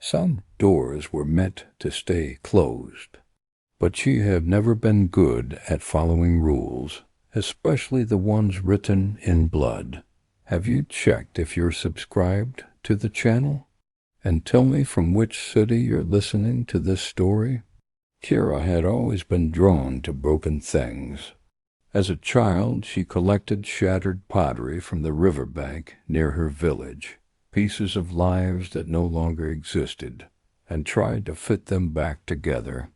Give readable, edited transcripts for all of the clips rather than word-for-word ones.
Some doors were meant to stay closed, but she had never been good at following rules, especially the ones written in blood. Have you checked if you're subscribed to the channel? And tell me from which city you're listening to this story? Kira had always been drawn to broken things. As a child, she collected shattered pottery from the riverbank near her village, pieces of lives that no longer existed, and tried to fit them back together.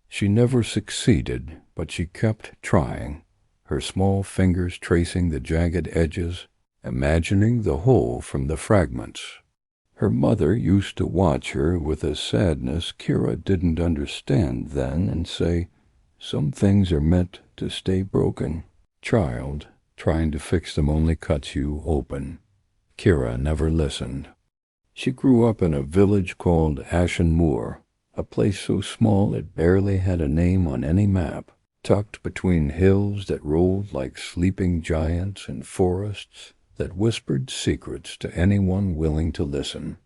She never succeeded, but she kept trying, her small fingers tracing the jagged edges, imagining the whole from the fragments. Her mother used to watch her with a sadness Kira didn't understand then and say, "Some things are meant to stay broken. Child, trying to fix them only cuts you open." Kira never listened. She grew up in a village called Ashen Moor, a place so small it barely had a name on any map, tucked between hills that rolled like sleeping giants and forests that whispered secrets to anyone willing to listen.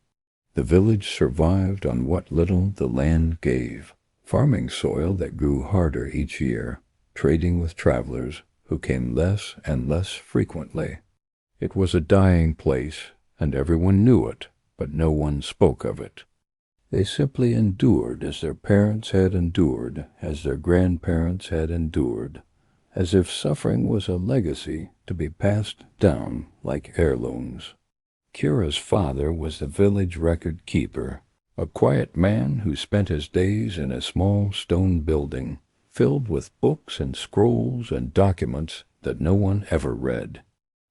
The village survived on what little the land gave, farming soil that grew harder each year, trading with travelers who came less and less frequently. It was a dying place, and everyone knew it, but no one spoke of it. They simply endured as their parents had endured, as their grandparents had endured, as if suffering was a legacy to be passed down like heirlooms. Kira's father was the village record keeper, a quiet man who spent his days in a small stone building, filled with books and scrolls and documents that no one ever read.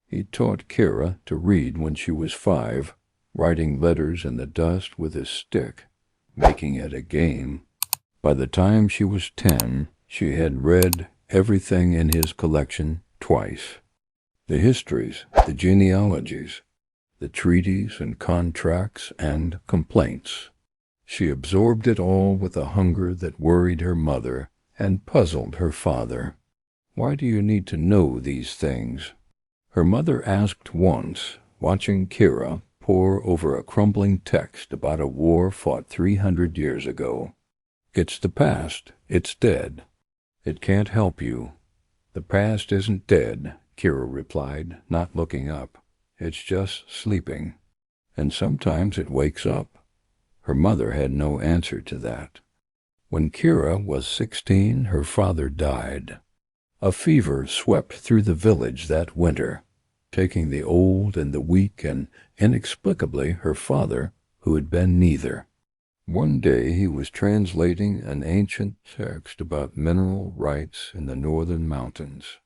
He taught Kira to read when she was 5, writing letters in the dust with his stick, making it a game. By the time she was 10, she had read everything in his collection twice. The histories, the genealogies, the treaties and contracts and complaints. She absorbed it all with a hunger that worried her mother and puzzled her father. "Why do you need to know these things?" her mother asked once, watching Kira pore over a crumbling text about a war fought 300 years ago. "It's the past. It's dead. It can't help you." "The past isn't dead," Kira replied, not looking up. "It's just sleeping. And sometimes it wakes up." Her mother had no answer to that. When Kira was 16, her father died. A fever swept through the village that winter, taking the old and the weak and, inexplicably, her father, who had been neither. One day he was translating an ancient text about mineral rights in the northern mountains.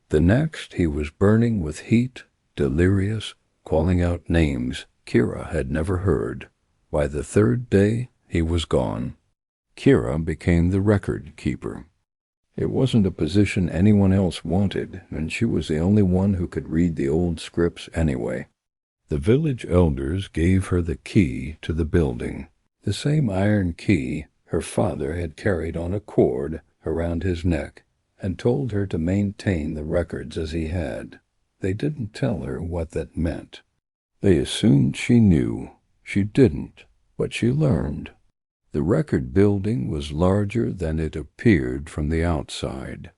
The next he was burning with heat, delirious, calling out names Kira had never heard. By the third day he was gone. Kira became the record keeper. It wasn't a position anyone else wanted, and she was the only one who could read the old scripts anyway. The village elders gave her the key to the building, the same iron key her father had carried on a cord around his neck, and told her to maintain the records as he had. They didn't tell her what that meant. They assumed she knew. She didn't, but she learned. The record building was larger than it appeared from the outside.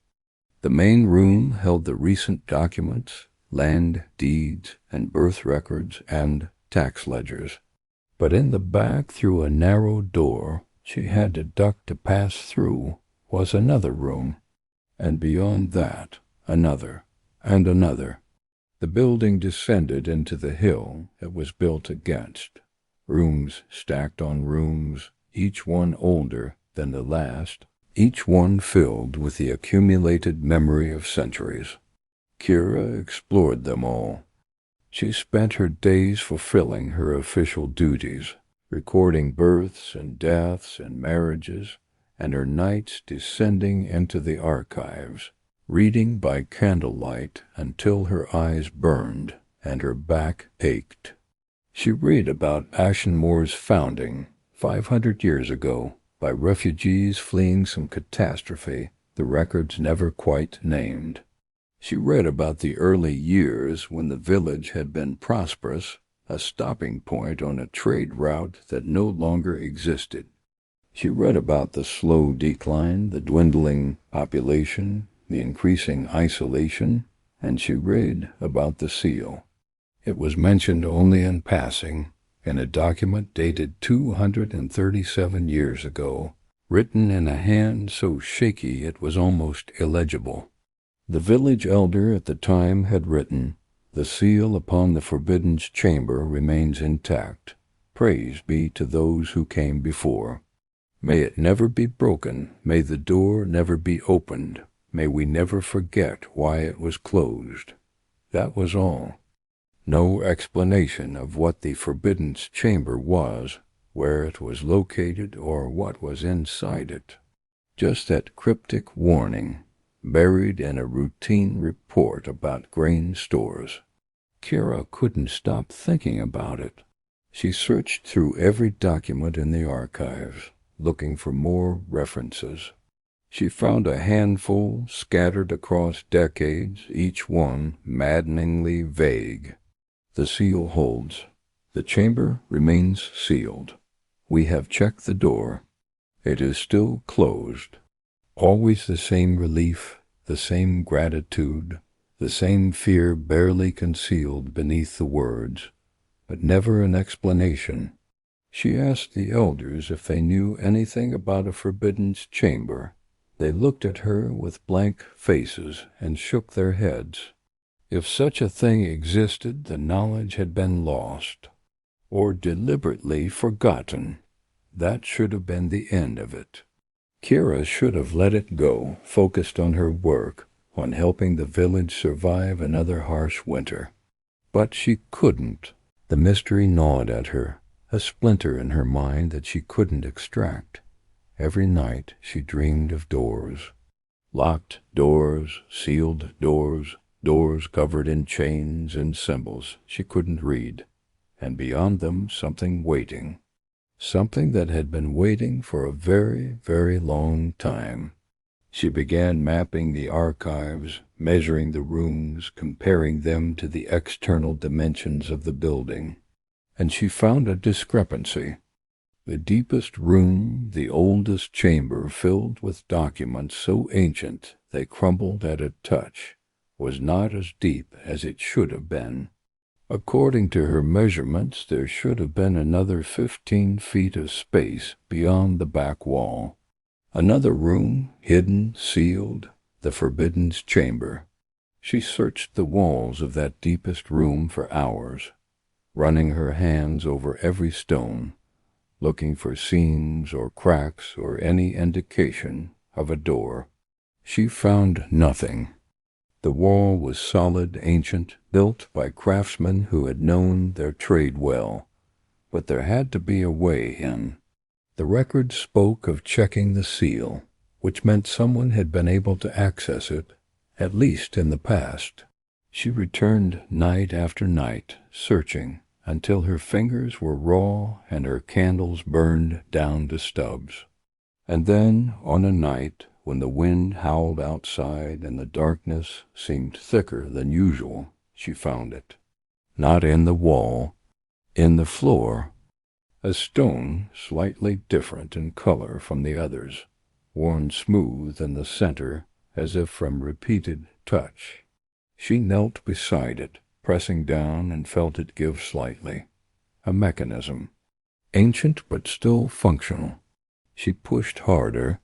The main room held the recent documents, land deeds and birth records and tax ledgers. But in the back, through a narrow door she had to duck to pass through, was another room, and beyond that another and another. The building descended into the hill it was built against, rooms stacked on rooms, each one older than the last, each one filled with the accumulated memory of centuries. Kira explored them all. She spent her days fulfilling her official duties, recording births and deaths and marriages, and her nights descending into the archives, reading by candlelight until her eyes burned and her back ached. She read about Ashenmoor's founding 500 years ago by refugees fleeing some catastrophe the records never quite named. She read about the early years when the village had been prosperous, a stopping point on a trade route that no longer existed. She read about the slow decline, the dwindling population, the increasing isolation, and she read about the seal. It was mentioned only in passing, in a document dated 237 years ago, written in a hand so shaky it was almost illegible. The village elder at the time had written, "The seal upon the forbidden chamber remains intact. Praise be to those who came before. May it never be broken, may the door never be opened, may we never forget why it was closed." That was all. No explanation of what the forbidden chamber was, where it was located, or what was inside it. Just that cryptic warning, buried in a routine report about grain stores. Kira couldn't stop thinking about it. She searched through every document in the archives, looking for more references. She found a handful scattered across decades, each one maddeningly vague. The seal holds. The chamber remains sealed. We have checked the door. It is still closed. Always the same relief, the same gratitude, the same fear barely concealed beneath the words, but never an explanation. She asked the elders if they knew anything about a forbidden chamber. They looked at her with blank faces and shook their heads. If such a thing existed, the knowledge had been lost, or deliberately forgotten. That should have been the end of it. Kira should have let it go, focused on her work, on helping the village survive another harsh winter. But she couldn't. The mystery gnawed at her, a splinter in her mind that she couldn't extract. Every night she dreamed of doors. Locked doors, sealed doors, doors covered in chains and symbols she couldn't read, and beyond them something waiting. Something that had been waiting for a very, very long time. She began mapping the archives, measuring the rooms, comparing them to the external dimensions of the building. And she found a discrepancy. The deepest room, the oldest chamber filled with documents so ancient they crumbled at a touch, was not as deep as it should have been. According to her measurements, there should have been another 15 feet of space beyond the back wall. Another room, hidden, sealed, the forbidden chamber. She searched the walls of that deepest room for hours, running her hands over every stone, looking for seams or cracks or any indication of a door. She found nothing. The wall was solid, ancient, built by craftsmen who had known their trade well, but there had to be a way in. The record spoke of checking the seal, which meant someone had been able to access it, at least in the past. She returned night after night, searching, until her fingers were raw and her candles burned down to stubs. And then, on a night when the wind howled outside and the darkness seemed thicker than usual, she found it. Not in the wall, in the floor. A stone slightly different in color from the others, worn smooth in the center as if from repeated touch. She knelt beside it, pressing down, and felt it give slightly. A mechanism, ancient but still functional. She pushed harder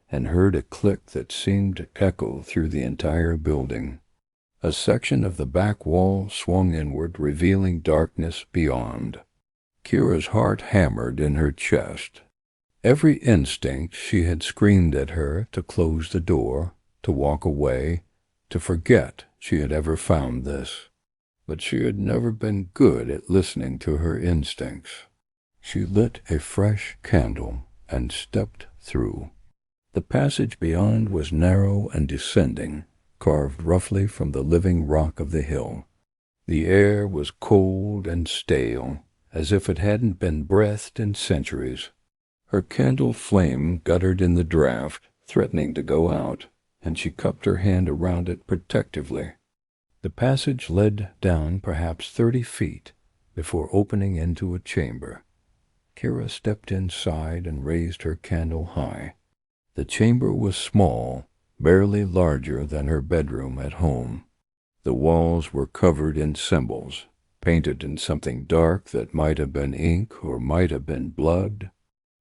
and heard a click that seemed to echo through the entire building. A section of the back wall swung inward, revealing darkness beyond. Kira's heart hammered in her chest. Every instinct she had screamed at her to close the door, to walk away, to forget she had ever found this. But she had never been good at listening to her instincts. She lit a fresh candle and stepped through. The passage beyond was narrow and descending, carved roughly from the living rock of the hill. The air was cold and stale, as if it hadn't been breathed in centuries. Her candle flame guttered in the draught, threatening to go out, and she cupped her hand around it protectively. The passage led down perhaps 30 feet, before opening into a chamber. Kira stepped inside and raised her candle high. The chamber was small, barely larger than her bedroom at home. The walls were covered in symbols, painted in something dark that might have been ink or might have been blood.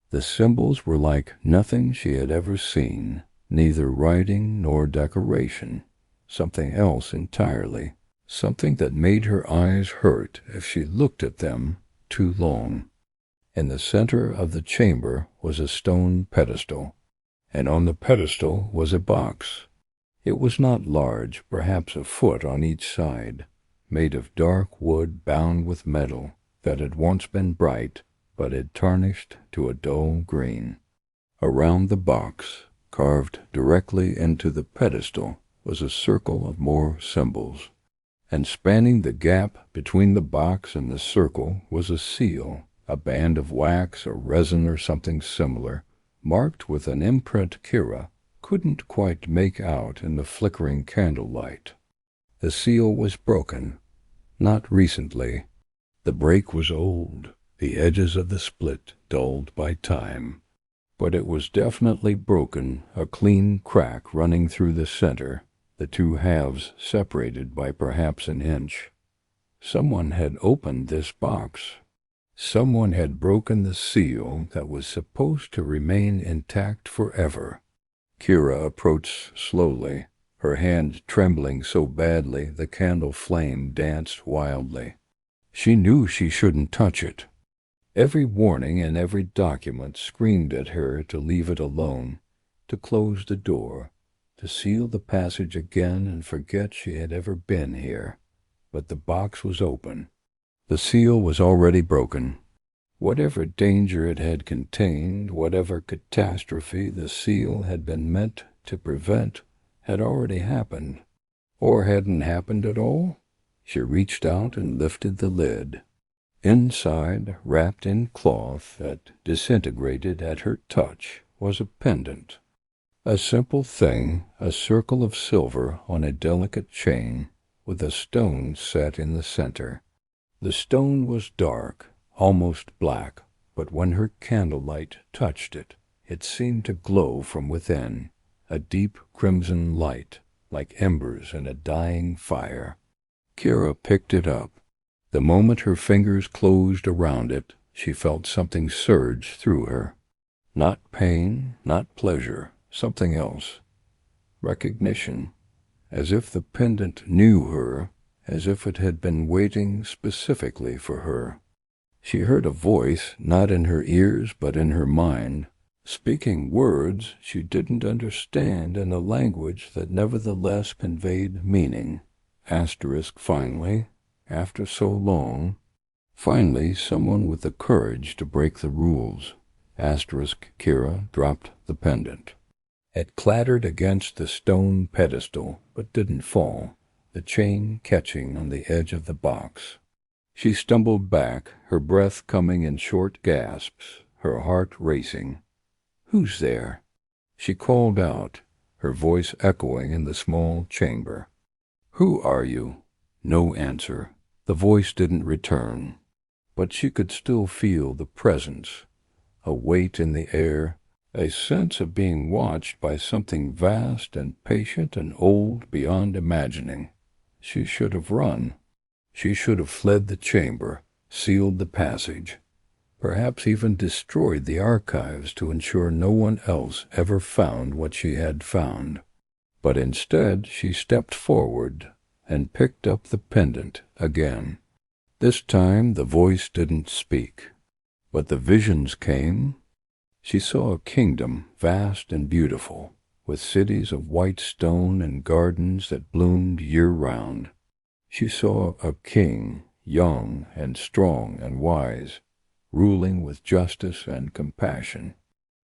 The symbols were like nothing she had ever seen, neither writing nor decoration, something else entirely, something that made her eyes hurt if she looked at them too long. In the center of the chamber was a stone pedestal, and on the pedestal was a box. It was not large, perhaps a foot on each side, made of dark wood bound with metal that had once been bright, but had tarnished to a dull green. Around the box, carved directly into the pedestal, was a circle of more symbols, and spanning the gap between the box and the circle was a seal, a band of wax or resin or something similar, marked with an imprint Kira couldn't quite make out in the flickering candlelight. The seal was broken, not recently. The break was old, the edges of the split dulled by time. But it was definitely broken, a clean crack running through the center, the two halves separated by perhaps an inch. Someone had opened this box. Someone had broken the seal that was supposed to remain intact forever. Kira approached slowly, her hand trembling so badly the candle flame danced wildly. She knew she shouldn't touch it. Every warning and every document screamed at her to leave it alone, to close the door, to seal the passage again and forget she had ever been here. But the box was open. The seal was already broken. Whatever danger it had contained, whatever catastrophe the seal had been meant to prevent, had already happened. Or hadn't happened at all? She reached out and lifted the lid. Inside, wrapped in cloth that disintegrated at her touch, was a pendant. A simple thing, a circle of silver on a delicate chain, with a stone set in the center. The stone was dark, almost black, but when her candlelight touched it, it seemed to glow from within, a deep crimson light, like embers in a dying fire. Kira picked it up. The moment her fingers closed around it, she felt something surge through her. Not pain, not pleasure, something else. Recognition, as if the pendant knew her, as if it had been waiting specifically for her. She heard a voice, not in her ears but in her mind, speaking words she didn't understand in a language that nevertheless conveyed meaning. Finally, after so long. Finally, someone with the courage to break the rules. Kira dropped the pendant. It clattered against the stone pedestal, but didn't fall, the chain catching on the edge of the box. She stumbled back, her breath coming in short gasps, her heart racing. "Who's there?" She called out, her voice echoing in the small chamber. "Who are you?" No answer. The voice didn't return, but she could still feel the presence, a weight in the air, a sense of being watched by something vast and patient and old beyond imagining. She should have run. She should have fled the chamber, sealed the passage, perhaps even destroyed the archives to ensure no one else ever found what she had found. But instead she stepped forward and picked up the pendant again. This time the voice didn't speak, but the visions came. She saw a kingdom vast and beautiful, with cities of white stone and gardens that bloomed year-round. She saw a king, young and strong and wise, ruling with justice and compassion.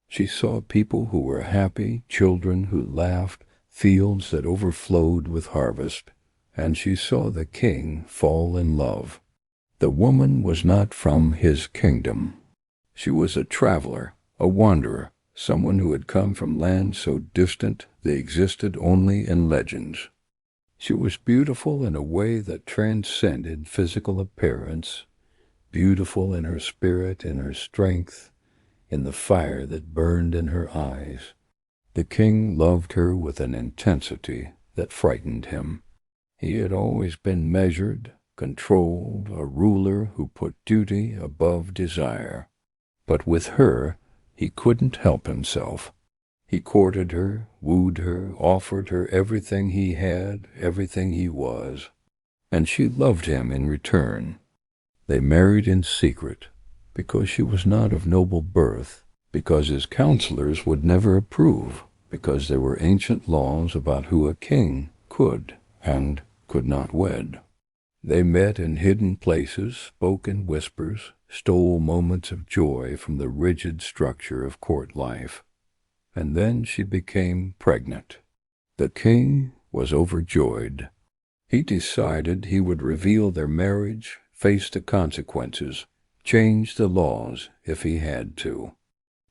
She saw people who were happy, children who laughed, fields that overflowed with harvest, and she saw the king fall in love. The woman was not from his kingdom. She was a traveler, a wanderer, someone who had come from lands so distant they existed only in legends. She was beautiful in a way that transcended physical appearance. beautiful in her spirit, in her strength, in the fire that burned in her eyes. The king loved her with an intensity that frightened him. He had always been measured, controlled, a ruler who put duty above desire. But with her, he couldn't help himself. He courted her, wooed her, offered her everything he had, everything he was, and she loved him in return. They married in secret, because she was not of noble birth, because his counselors would never approve, because there were ancient laws about who a king could and could not wed. They met in hidden places, spoke in whispers, stole moments of joy from the rigid structure of court life. And then she became pregnant. The king was overjoyed. He decided he would reveal their marriage, face the consequences, change the laws if he had to.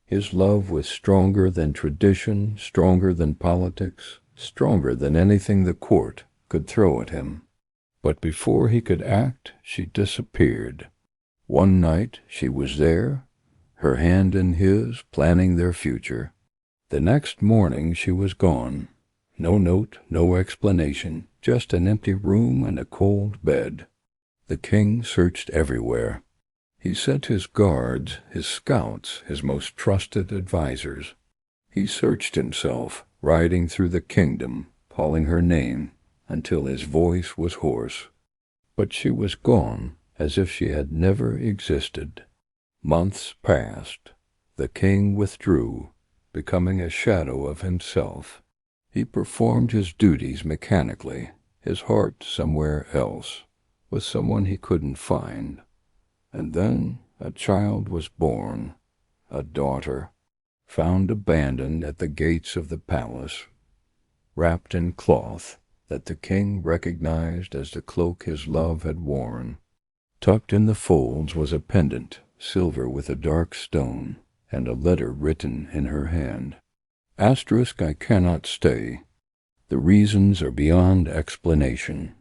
His love was stronger than tradition, stronger than politics, stronger than anything the court could throw at him. But before he could act, she disappeared. One night she was there, her hand in his, planning their future. The next morning she was gone. No note, no explanation, just an empty room and a cold bed. The king searched everywhere. He sent his guards, his scouts, his most trusted advisers. He searched himself, riding through the kingdom, calling her name, until his voice was hoarse. But she was gone, as if she had never existed. Months passed. The king withdrew, becoming a shadow of himself. He performed his duties mechanically, his heart somewhere else, with someone he couldn't find. And then a child was born, a daughter, found abandoned at the gates of the palace, wrapped in cloth that the king recognized as the cloak his love had worn. Tucked in the folds was a pendant, silver with a dark stone, and a letter written in her hand. Asterisk, I cannot stay. The reasons are beyond explanation.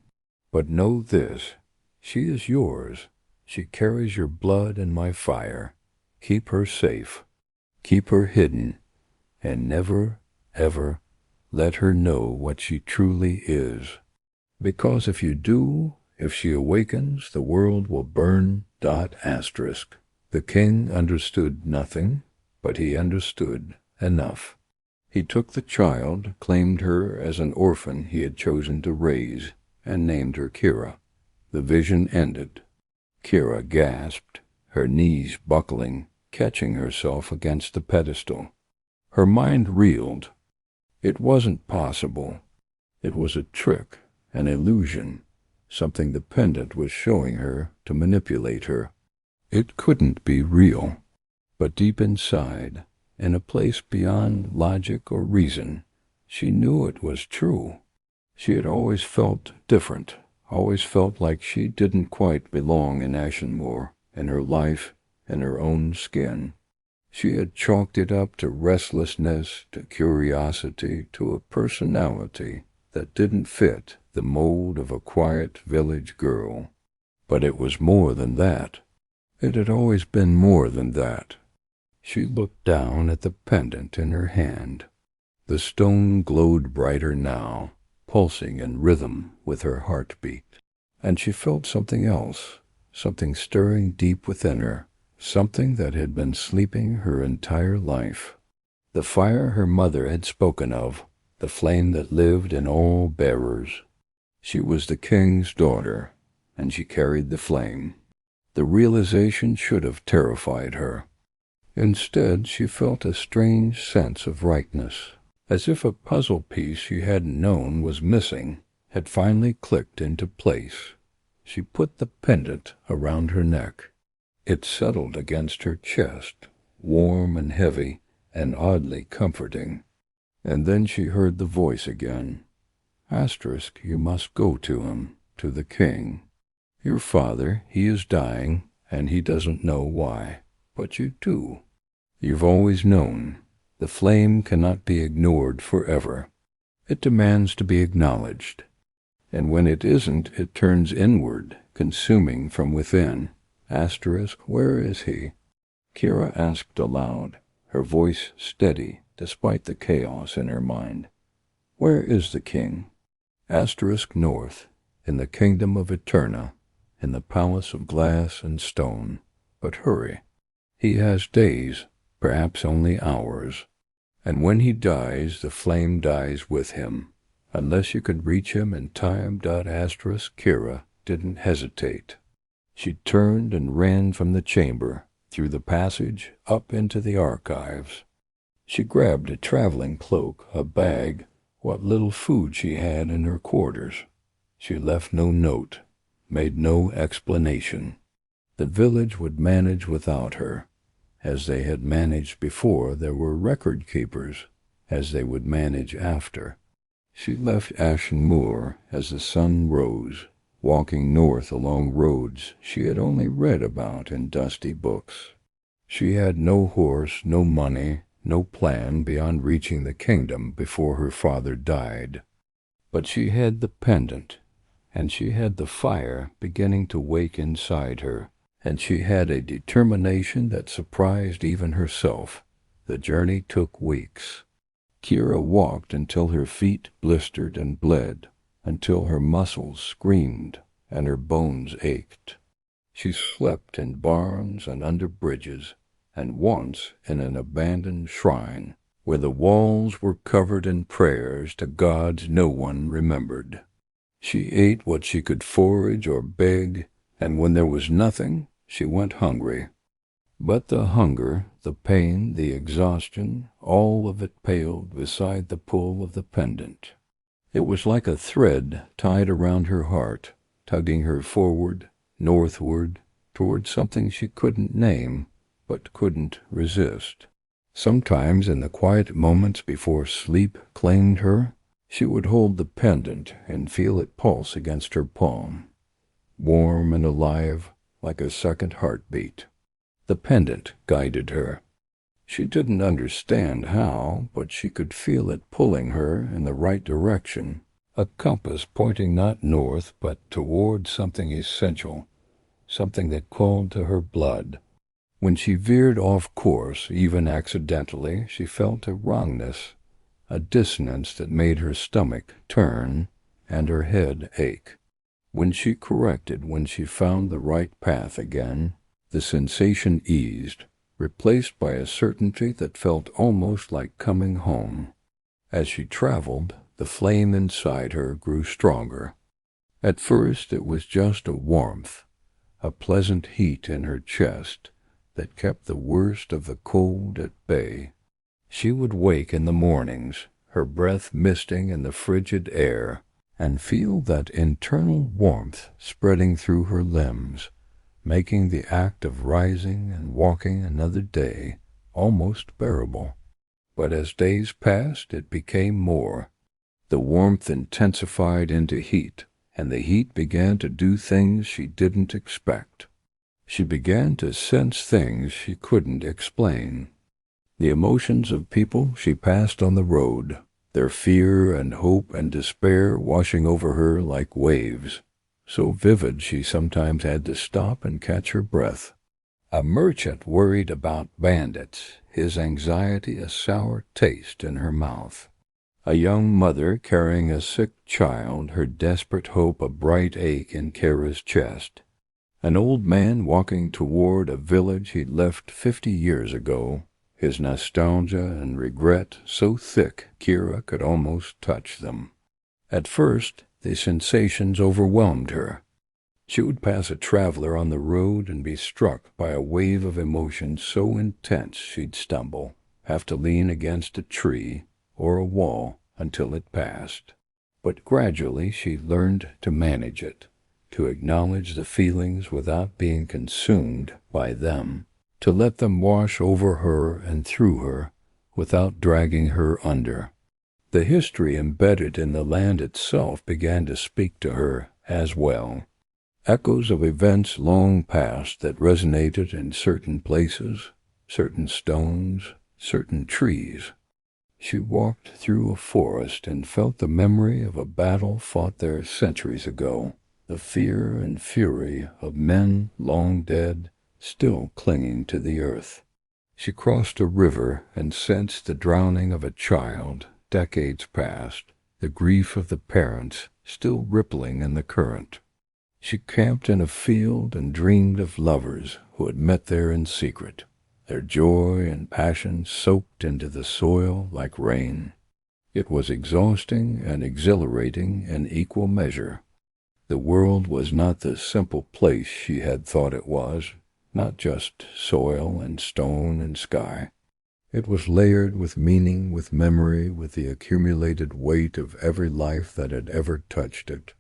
But know this, she is yours. She carries your blood and my fire. Keep her safe. Keep her hidden. And never, ever let her know what she truly is. Because if you do, if she awakens, the world will burn. Asterisk. The king understood nothing, but he understood enough. He took the child, claimed her as an orphan he had chosen to raise, and named her Kira. The vision ended. Kira gasped, her knees buckling, catching herself against the pedestal. Her mind reeled. It wasn't possible. It was a trick, an illusion, something the pendant was showing her to manipulate her. It couldn't be real. But deep inside, in a place beyond logic or reason, she knew it was true. She had always felt different, always felt like she didn't quite belong in Ashenmoor, in her life, in her own skin. She had chalked it up to restlessness, to curiosity, to a personality that didn't fit the mold of a quiet village girl. But it was more than that. It had always been more than that. She looked down at the pendant in her hand. The stone glowed brighter now, pulsing in rhythm with her heartbeat. And she felt something else, something stirring deep within her, something that had been sleeping her entire life. The fire her mother had spoken of, the flame that lived in all bearers. She was the king's daughter, and she carried the flame. The realization should have terrified her. Instead, she felt a strange sense of rightness, as if a puzzle piece she hadn't known was missing had finally clicked into place. She put the pendant around her neck. It settled against her chest, warm and heavy and oddly comforting. And then she heard the voice again. Asterisk, you must go to him, to the king. Your father, he is dying, and he doesn't know why. But you do. You've always known. The flame cannot be ignored forever. It demands to be acknowledged. And when it isn't, it turns inward, consuming from within, Where is he? Kira asked aloud, her voice steady despite the chaos in her mind. Where is the king? North, in the kingdom of Eterna, in the palace of glass and stone. But hurry. He has days, perhaps only hours. And when he dies, the flame dies with him. Unless you could reach him in time. Kira didn't hesitate. She turned and ran from the chamber, through the passage, up into the archives. She grabbed a traveling cloak, a bag, what little food she had in her quarters. She left no note, made no explanation. The village would manage without her, as they had managed before there were record keepers, as they would manage after. She left Ashen Moor as the sun rose, walking north along roads she had only read about in dusty books. She had no horse, no money, no plan beyond reaching the kingdom before her father died. But she had the pendant, and she had the fire beginning to wake inside her, and she had a determination that surprised even herself. The journey took weeks. Kira walked until her feet blistered and bled, until her muscles screamed and her bones ached. She slept in barns and under bridges, and once in an abandoned shrine, where the walls were covered in prayers to gods no one remembered. She ate what she could forage or beg, and when there was nothing, she went hungry. But the hunger, the pain, the exhaustion, all of it paled beside the pull of the pendant. It was like a thread tied around her heart, tugging her forward, northward, toward something she couldn't name, but couldn't resist. Sometimes in the quiet moments before sleep claimed her, she would hold the pendant and feel it pulse against her palm, warm and alive, like a second heartbeat. The pendant guided her. She didn't understand how, but she could feel it pulling her in the right direction, a compass pointing not north but toward something essential, something that called to her blood. When she veered off course, even accidentally, she felt a wrongness, a dissonance that made her stomach turn and her head ache. When she corrected, when she found the right path again, the sensation eased, replaced by a certainty that felt almost like coming home. As she traveled, the flame inside her grew stronger. At first it was just a warmth, a pleasant heat in her chest that kept the worst of the cold at bay. She would wake in the mornings, her breath misting in the frigid air, and feel that internal warmth spreading through her limbs, making the act of rising and walking another day almost bearable. But as days passed, it became more. The warmth intensified into heat, and the heat began to do things she didn't expect. She began to sense things she couldn't explain. The emotions of people she passed on the road, their fear and hope and despair washing over her like waves, so vivid she sometimes had to stop and catch her breath. A merchant worried about bandits, his anxiety a sour taste in her mouth. A young mother carrying a sick child, her desperate hope a bright ache in Kira's chest. An old man walking toward a village he'd left 50 years ago, his nostalgia and regret so thick Kira could almost touch them. At first, the sensations overwhelmed her. She would pass a traveler on the road and be struck by a wave of emotion so intense she'd stumble, have to lean against a tree or a wall until it passed. But gradually she learned to manage it, to acknowledge the feelings without being consumed by them, to let them wash over her and through her without dragging her under. The history embedded in the land itself began to speak to her as well. Echoes of events long past that resonated in certain places, certain stones, certain trees. She walked through a forest and felt the memory of a battle fought there centuries ago, the fear and fury of men long dead, still clinging to the earth. She crossed a river and sensed the drowning of a child, decades past, the grief of the parents still rippling in the current. She camped in a field and dreamed of lovers who had met there in secret, their joy and passion soaked into the soil like rain. It was exhausting and exhilarating in equal measure. The world was not the simple place she had thought it was, not just soil and stone and sky. It was layered with meaning, with memory, with the accumulated weight of every life that had ever touched it.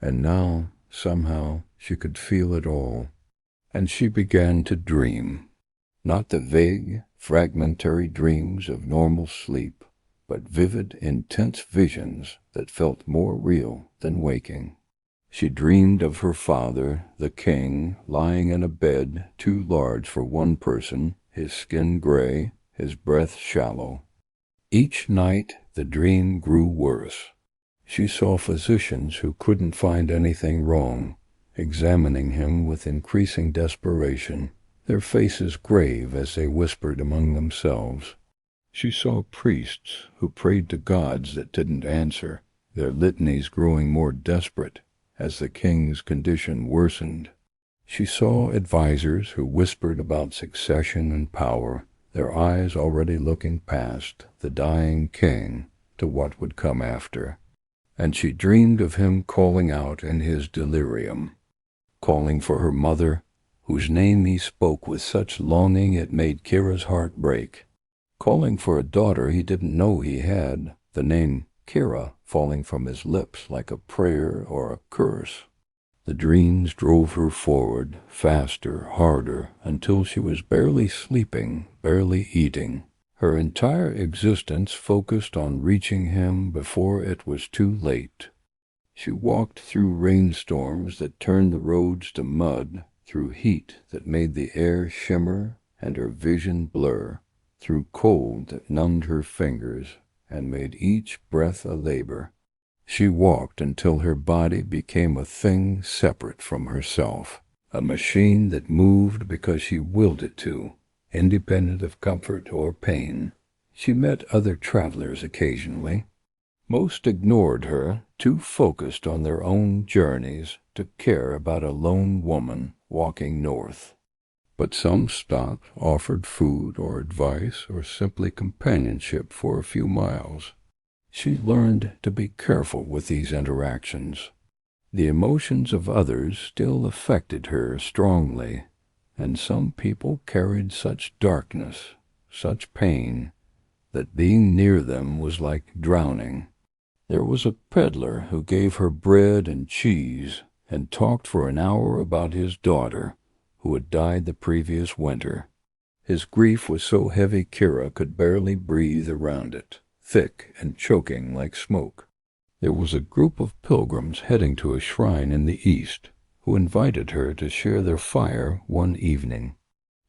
And now, somehow, she could feel it all, and she began to dream. Not the vague, fragmentary dreams of normal sleep, but vivid, intense visions that felt more real than waking. She dreamed of her father, the king, lying in a bed too large for one person, his skin gray, his breath shallow. Each night the dream grew worse. She saw physicians who couldn't find anything wrong, examining him with increasing desperation, their faces grave as they whispered among themselves. She saw priests who prayed to gods that didn't answer, their litanies growing more desperate as the king's condition worsened. She saw advisers who whispered about succession and power, their eyes already looking past the dying king to what would come after. And she dreamed of him calling out in his delirium, calling for her mother, whose name he spoke with such longing it made Kira's heart break, calling for a daughter he didn't know he had, the name Kira falling from his lips like a prayer or a curse. The dreams drove her forward, faster, harder, until she was barely sleeping, barely eating, her entire existence focused on reaching him before it was too late. She walked through rainstorms that turned the roads to mud, through heat that made the air shimmer and her vision blur, through cold that numbed her fingers and made each breath a labor. She walked until her body became a thing separate from herself, a machine that moved because she willed it to, independent of comfort or pain. She met other travelers occasionally. Most ignored her, too focused on their own journeys to care about a lone woman walking north. But some stopped, offered food or advice or simply companionship for a few miles. She learned to be careful with these interactions. The emotions of others still affected her strongly, and some people carried such darkness, such pain, that being near them was like drowning. There was a peddler who gave her bread and cheese and talked for an hour about his daughter, who had died the previous winter. His grief was so heavy Kira could barely breathe around it, thick and choking like smoke. There was a group of pilgrims heading to a shrine in the east, who invited her to share their fire one evening.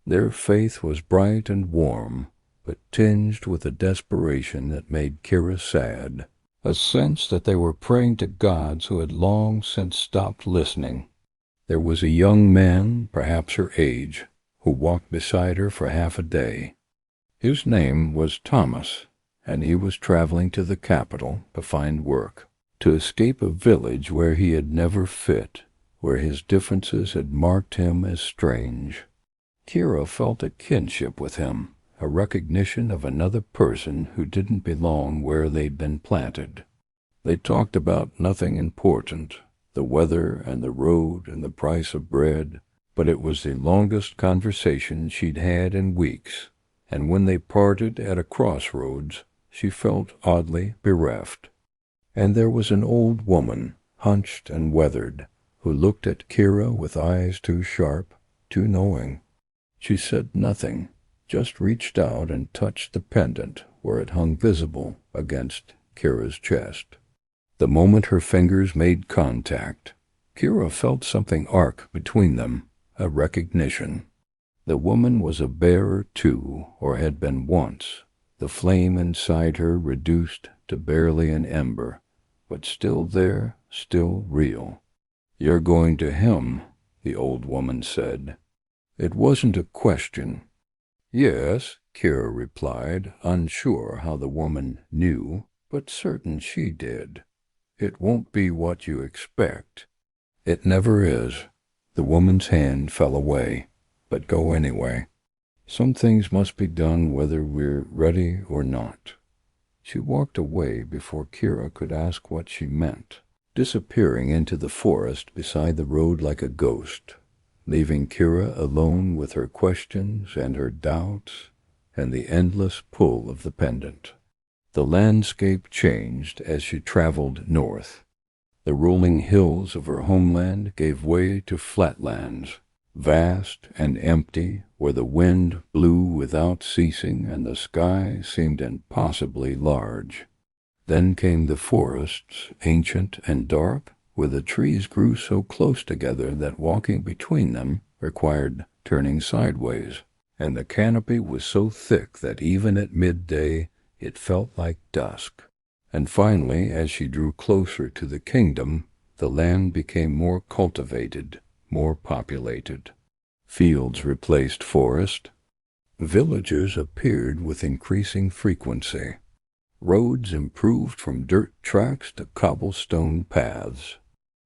Their faith was bright and warm, but tinged with a desperation that made Kira sad, a sense that they were praying to gods who had long since stopped listening. There was a young man, perhaps her age, who walked beside her for half a day. His name was Thomas, and he was traveling to the capital to find work, to escape a village where he had never fit, where his differences had marked him as strange. Kira felt a kinship with him, a recognition of another person who didn't belong where they'd been planted. They talked about nothing important, the weather and the road and the price of bread, but it was the longest conversation she'd had in weeks, and when they parted at a crossroads, she felt oddly bereft. And there was an old woman, hunched and weathered, who looked at Kira with eyes too sharp, too knowing. She said nothing, just reached out and touched the pendant where it hung visible against Kira's chest. The moment her fingers made contact, Kira felt something arc between them, a recognition. The woman was a bearer too, or had been once, the flame inside her reduced to barely an ember, but still there, still real. "You're going to him," the old woman said. It wasn't a question. "Yes," Kira replied, unsure how the woman knew, but certain she did. "It won't be what you expect." "It never is." The woman's hand fell away. "But go anyway. Some things must be done whether we're ready or not." She walked away before Kira could ask what she meant, disappearing into the forest beside the road like a ghost, leaving Kira alone with her questions and her doubts and the endless pull of the pendant. The landscape changed as she traveled north. The rolling hills of her homeland gave way to flatlands, vast and empty, where the wind blew without ceasing and the sky seemed impossibly large. Then came the forests, ancient and dark, where the trees grew so close together that walking between them required turning sideways, and the canopy was so thick that even at midday it felt like dusk. And finally, as she drew closer to the kingdom, the land became more cultivated, more populated. Fields replaced forest. Villages appeared with increasing frequency. Roads improved from dirt tracks to cobblestone paths.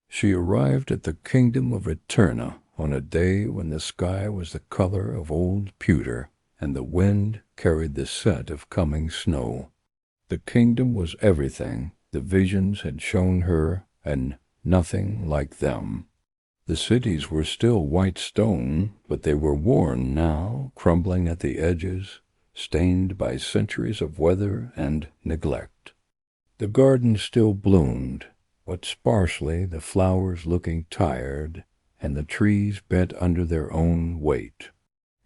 She arrived at the kingdom of Eterna on a day when the sky was the color of old pewter, and the wind carried the scent of coming snow. The kingdom was everything the visions had shown her, and nothing like them. The cities were still white stone, but they were worn now, crumbling at the edges, stained by centuries of weather and neglect. The garden still bloomed, but sparsely, the flowers looking tired, and the trees bent under their own weight.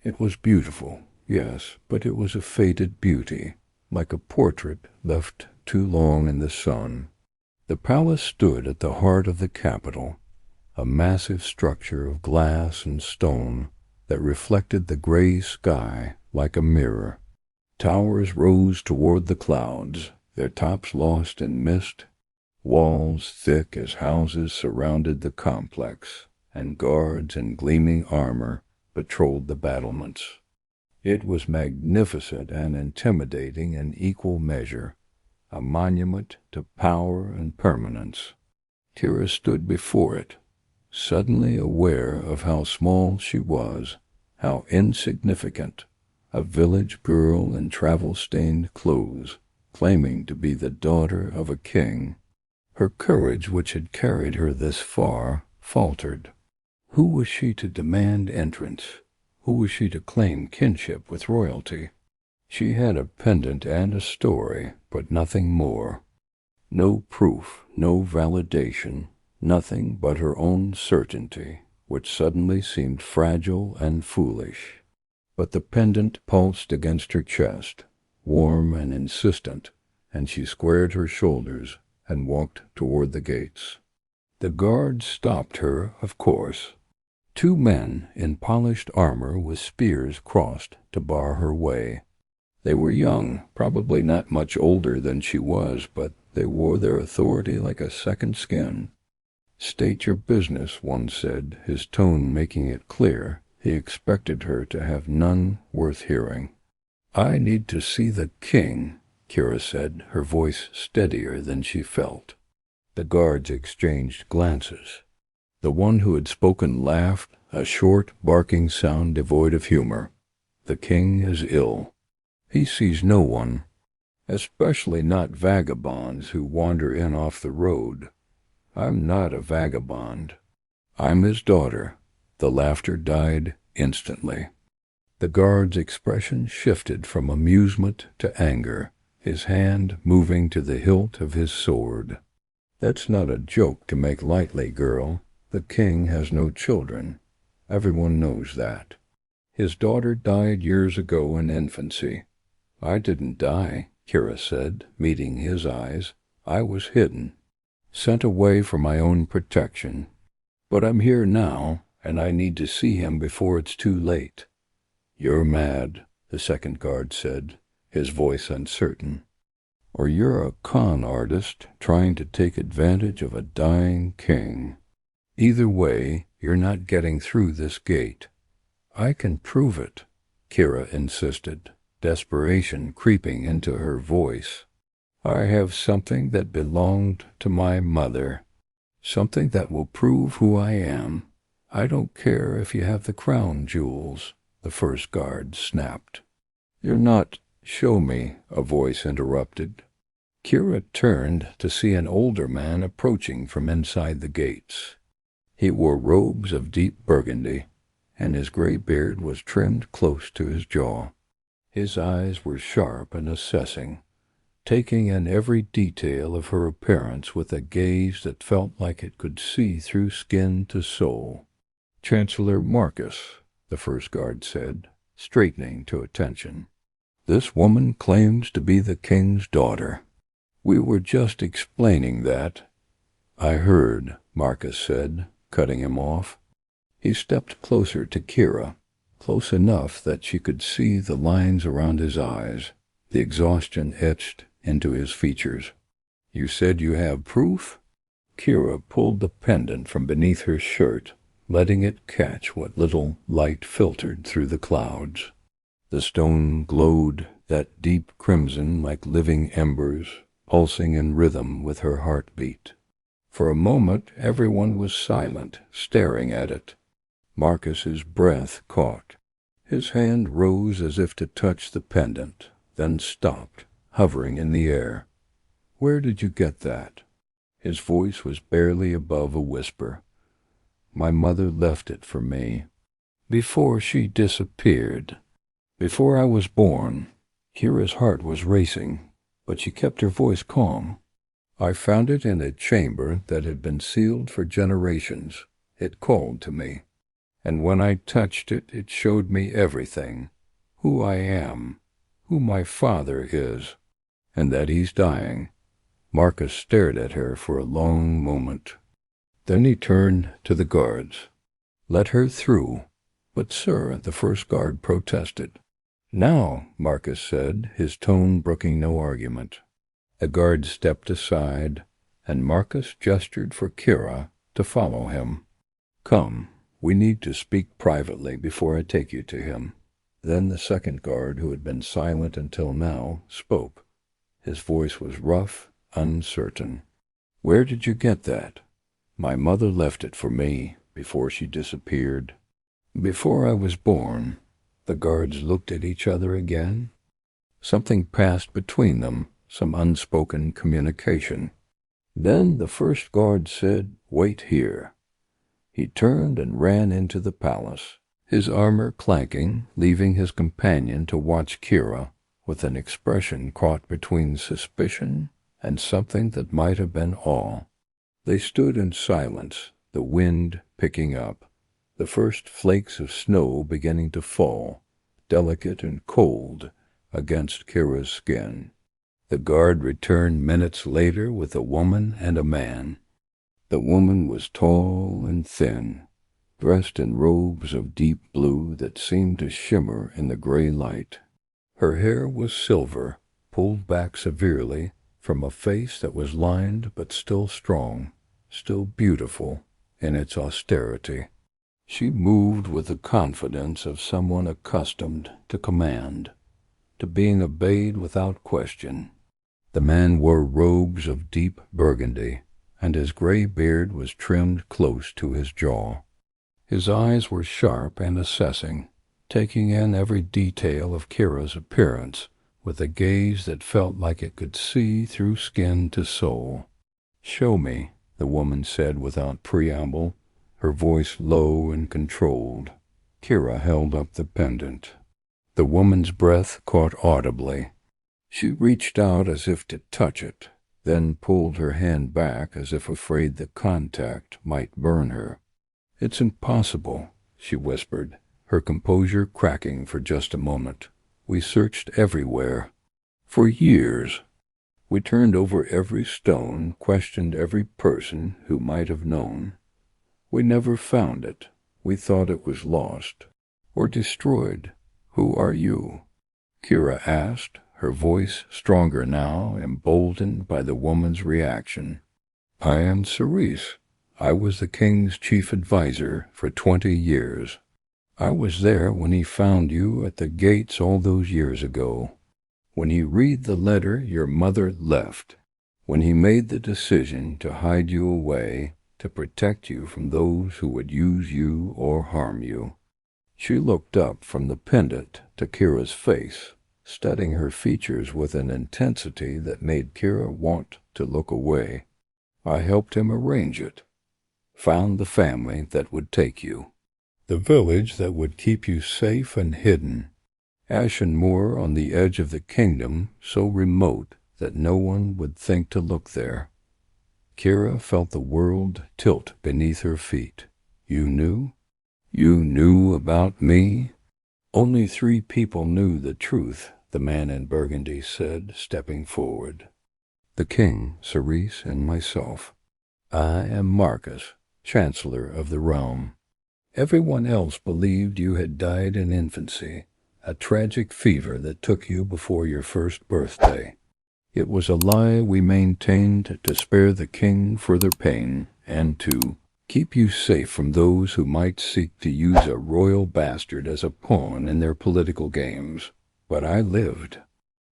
It was beautiful, yes, but it was a faded beauty, like a portrait left too long in the sun. The palace stood at the heart of the capital, a massive structure of glass and stone that reflected the gray sky like a mirror. Towers rose toward the clouds, their tops lost in mist. Walls thick as houses surrounded the complex, and guards in gleaming armor patrolled the battlements. It was magnificent and intimidating in equal measure, a monument to power and permanence. Kira stood before it, suddenly aware of how small she was, how insignificant, a village girl in travel-stained clothes, claiming to be the daughter of a king. Her courage, which had carried her this far, faltered. Who was she to demand entrance? Who was she to claim kinship with royalty? She had a pendant and a story, but nothing more. No proof, no validation, nothing but her own certainty, which suddenly seemed fragile and foolish. But the pendant pulsed against her chest, warm and insistent, and she squared her shoulders and walked toward the gates. The guards stopped her, of course. 2 men in polished armor with spears crossed to bar her way. They were young, probably not much older than she was, but they wore their authority like a second skin. "State your business," one said, his tone making it clear he expected her to have none worth hearing. "I need to see the king," Kira said, her voice steadier than she felt. The guards exchanged glances. The one who had spoken laughed, a short, barking sound devoid of humor. "The king is ill. He sees no one, especially not vagabonds who wander in off the road. I'm not a vagabond. I'm his daughter." The laughter died instantly. The guard's expression shifted from amusement to anger, his hand moving to the hilt of his sword. "That's not a joke to make lightly, girl. The king has no children. Everyone knows that. His daughter died years ago in infancy." "I didn't die," Kira said, meeting his eyes. "I was hidden, sent away for my own protection. But I'm here now, and I need to see him before it's too late." "You're mad," the second guard said, his voice uncertain. "Or you're a con artist trying to take advantage of a dying king." Either way, you're not getting through this gate. I can prove it, Kira insisted, desperation creeping into her voice. I have something that belonged to my mother, something that will prove who I am. I don't care if you have the crown jewels, the first guard snapped. You're not— Show me, a voice interrupted. Kira turned to see an older man approaching from inside the gates. He wore robes of deep burgundy, and his gray beard was trimmed close to his jaw. His eyes were sharp and assessing, taking in every detail of her appearance with a gaze that felt like it could see through skin to soul. Chancellor Marcus, the first guard said, straightening to attention. This woman claims to be the king's daughter. We were just explaining that. I heard, Marcus said, cutting him off. He stepped closer to Kira, close enough that she could see the lines around his eyes, the exhaustion etched into his features. You said you have proof? Kira pulled the pendant from beneath her shirt, letting it catch what little light filtered through the clouds. The stone glowed that deep crimson like living embers, pulsing in rhythm with her heartbeat. For a moment everyone was silent, staring at it. Marcus's breath caught. His hand rose as if to touch the pendant, then stopped, hovering in the air. Where did you get that? His voice was barely above a whisper. My mother left it for me. Before she disappeared. Before I was born. Kira's heart was racing, but she kept her voice calm. I found it in a chamber that had been sealed for generations. It called to me. And when I touched it, it showed me everything. Who I am, who my father is, and that he's dying. Marcus stared at her for a long moment. Then he turned to the guards. Let her through. But, sir, the first guard protested. Now, Marcus said, his tone brooking no argument. A guard stepped aside, and Marcus gestured for Kira to follow him. Come, we need to speak privately before I take you to him. Then the second guard, who had been silent until now, spoke. His voice was rough, uncertain. Where did you get that? My mother left it for me before she disappeared. Before I was born. The guards looked at each other again. Something passed between them, some unspoken communication. Then the first guard said, Wait here. He turned and ran into the palace, his armor clanking, leaving his companion to watch Kira with an expression caught between suspicion and something that might have been awe. They stood in silence, the wind picking up, the first flakes of snow beginning to fall, delicate and cold, against Kira's skin. The guard returned minutes later with a woman and a man. The woman was tall and thin, dressed in robes of deep blue that seemed to shimmer in the gray light. Her hair was silver, pulled back severely from a face that was lined but still strong, still beautiful in its austerity. She moved with the confidence of someone accustomed to command, to being obeyed without question. The man wore robes of deep burgundy, and his gray beard was trimmed close to his jaw. His eyes were sharp and assessing, taking in every detail of Kira's appearance with a gaze that felt like it could see through skin to soul. Show me, the woman said without preamble, her voice low and controlled. Kira held up the pendant. The woman's breath caught audibly. She reached out as if to touch it, then pulled her hand back as if afraid the contact might burn her. It's impossible, she whispered, her composure cracking for just a moment. We searched everywhere. For years. We turned over every stone, questioned every person who might have known. We never found it. We thought it was lost. Or destroyed. Who are you? Kira asked, her voice stronger now, emboldened by the woman's reaction. I am Cerise. I was the king's chief adviser for 20 years. I was there when he found you at the gates all those years ago, when he read the letter your mother left, when he made the decision to hide you away to protect you from those who would use you or harm you. She looked up from the pendant to Kira's face, studying her features with an intensity that made Kira want to look away. I helped him arrange it. Found the family that would take you. The village that would keep you safe and hidden. Ashen moor on the edge of the kingdom, so remote that no one would think to look there. Kira felt the world tilt beneath her feet. You knew? You knew about me? Only 3 people knew the truth, the man in burgundy said, stepping forward. The king, Cerise, and myself. I am Marcus, Chancellor of the realm. Everyone else believed you had died in infancy, a tragic fever that took you before your first birthday. It was a lie we maintained to spare the king further pain and to keep you safe from those who might seek to use a royal bastard as a pawn in their political games. But I lived.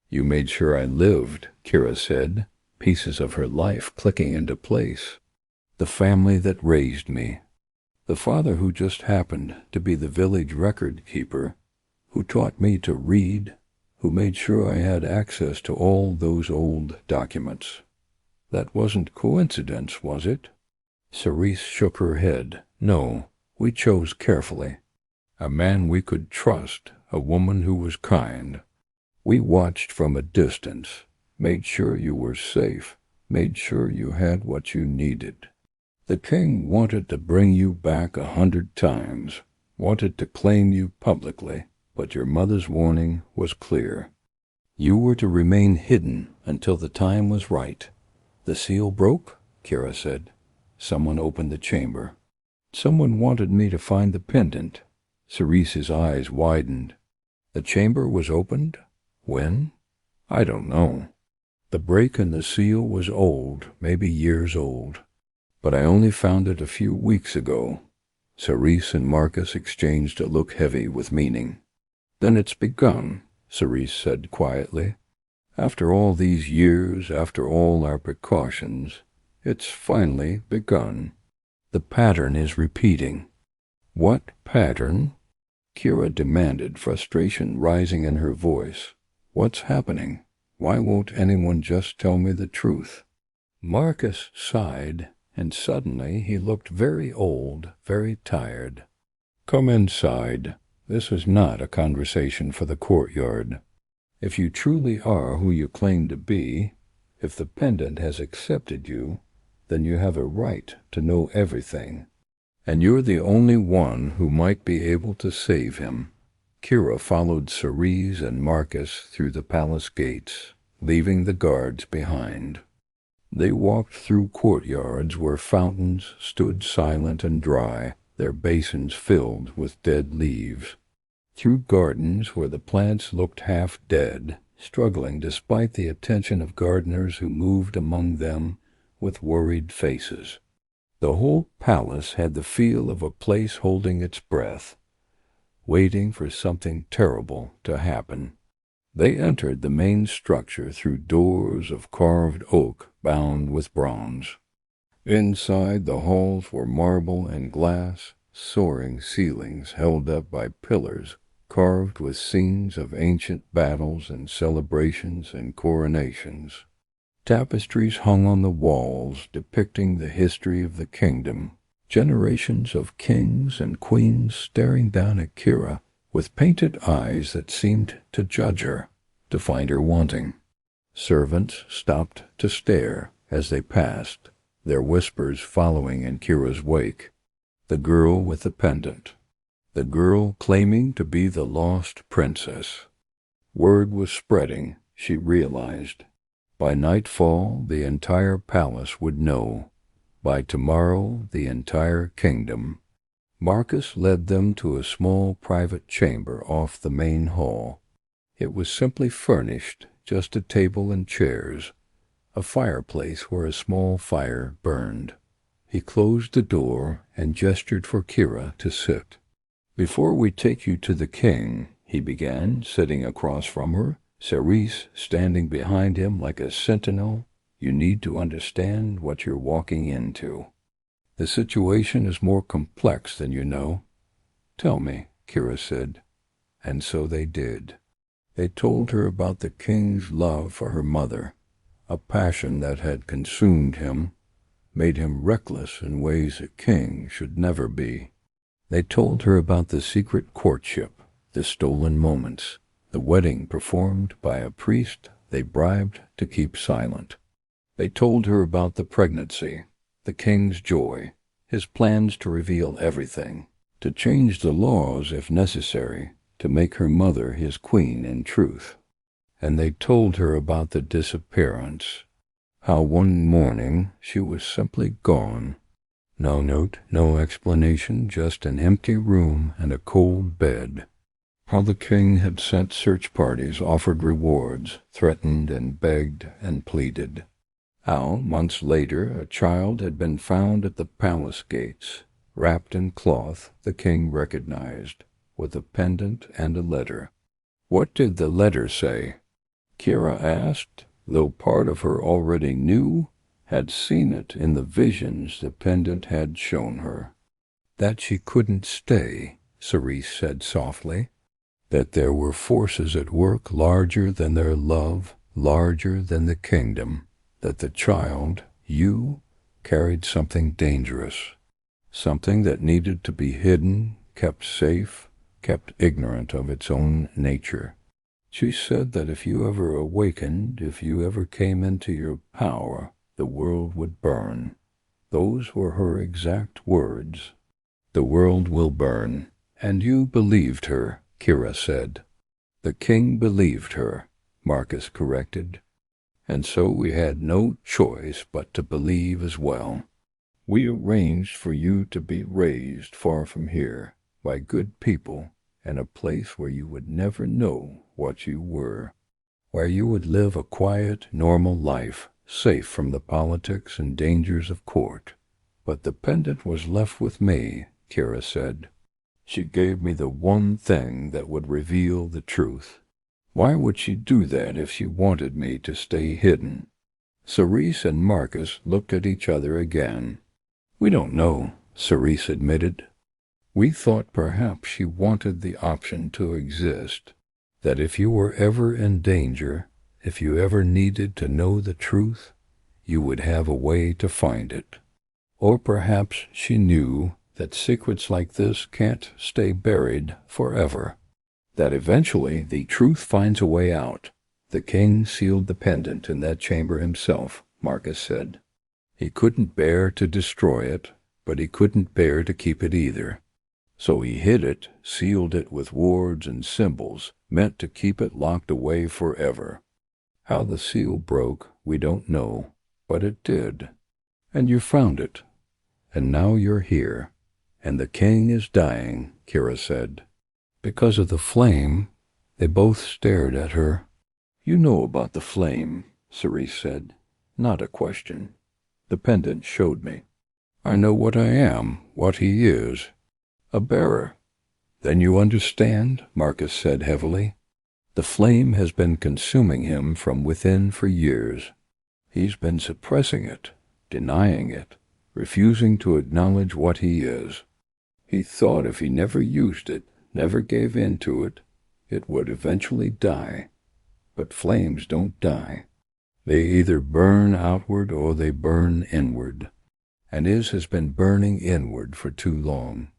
You made sure I lived, Kira said, pieces of her life clicking into place. The family that raised me. The father who just happened to be the village record keeper, who taught me to read, who made sure I had access to all those old documents. That wasn't coincidence, was it? Cerise shook her head. No, we chose carefully. A man we could trust, a woman who was kind. We watched from a distance, made sure you were safe, made sure you had what you needed. The king wanted to bring you back 100 times, wanted to claim you publicly, but your mother's warning was clear. You were to remain hidden until the time was right. The seal broke, Kira said. Someone opened the chamber. Someone wanted me to find the pendant. Cerise's eyes widened. The chamber was opened? When? I don't know. The break in the seal was old, maybe years old. But I only found it a few weeks ago. Cerise and Marcus exchanged a look heavy with meaning. Then it's begun, Cerise said quietly. After all these years, after all our precautions, it's finally begun. The pattern is repeating. What pattern? Kira demanded, frustration rising in her voice. What's happening? Why won't anyone just tell me the truth? Marcus sighed, and suddenly he looked very old, very tired. Come inside. This is not a conversation for the courtyard. If you truly are who you claim to be, if the pendant has accepted you, then you have a right to know everything. And you're the only one who might be able to save him. Kira followed Cerise and Marcus through the palace gates, leaving the guards behind. They walked through courtyards where fountains stood silent and dry, their basins filled with dead leaves. Through gardens where the plants looked half dead, struggling despite the attention of gardeners who moved among them with worried faces. The whole palace had the feel of a place holding its breath, waiting for something terrible to happen. They entered the main structure through doors of carved oak bound with bronze. Inside, the halls were marble and glass, soaring ceilings held up by pillars carved with scenes of ancient battles and celebrations and coronations. Tapestries hung on the walls depicting the history of the kingdom, generations of kings and queens staring down at Kira with painted eyes that seemed to judge her, to find her wanting. Servants stopped to stare as they passed, their whispers following in Kira's wake. The girl with the pendant. The girl claiming to be the lost princess. Word was spreading, she realized. By nightfall, the entire palace would know. By tomorrow, the entire kingdom. Marcus led them to a small private chamber off the main hall. It was simply furnished, just a table and chairs, a fireplace where a small fire burned. He closed the door and gestured for Kira to sit. "Before we take you to the king," he began, sitting across from her, Cerise standing behind him like a sentinel, "you need to understand what you're walking into. The situation is more complex than you know." "Tell me," Kira said. And so they did. They told her about the king's love for her mother, a passion that had consumed him, made him reckless in ways a king should never be. They told her about the secret courtship, the stolen moments, the wedding performed by a priest they bribed to keep silent. They told her about the pregnancy, the king's joy, his plans to reveal everything, to change the laws if necessary, to make her mother his queen in truth. And they told her about the disappearance, how one morning she was simply gone. No note, no explanation, just an empty room and a cold bed. How the king had sent search parties, offered rewards, threatened and begged and pleaded. How, months later, a child had been found at the palace gates, wrapped in cloth the king recognized, with a pendant and a letter. What did the letter say? Kira asked, though part of her already knew, had seen it in the visions the pendant had shown her. That she couldn't stay, Cerise said softly. That there were forces at work larger than their love, larger than the kingdom. That the child, you, carried something dangerous. Something that needed to be hidden, kept safe, kept ignorant of its own nature. She said that if you ever awakened, if you ever came into your power, the world would burn. Those were her exact words. The world will burn. And you believed her, Kira said. The king believed her, Marcus corrected. And so we had no choice but to believe as well. We arranged for you to be raised far from here, by good people, in a place where you would never know what you were, where you would live a quiet, normal life, safe from the politics and dangers of court. But the pendant was left with me, Kira said. She gave me the one thing that would reveal the truth. Why would she do that if she wanted me to stay hidden? Cerise and Marcus looked at each other again. We don't know, Cerise admitted. We thought perhaps she wanted the option to exist, that if you were ever in danger, if you ever needed to know the truth, you would have a way to find it. Or perhaps she knew that secrets like this can't stay buried forever, that eventually the truth finds a way out. The king sealed the pendant in that chamber himself, Marcus said. He couldn't bear to destroy it, but he couldn't bear to keep it either. So he hid it, sealed it with wards and symbols, meant to keep it locked away forever. How the seal broke, we don't know, but it did. And you found it. And now you're here. And the king is dying, Kira said. Because of the flame, they both stared at her. You know about the flame, Cerise said. Not a question. The pendant showed me. I know what I am, what he is. A bearer. Then you understand, Marcus said heavily. The flame has been consuming him from within for years. He's been suppressing it, denying it, refusing to acknowledge what he is. He thought if he never used it, never gave in to it, it would eventually die. But flames don't die. They either burn outward or they burn inward. And his has been burning inward for too long.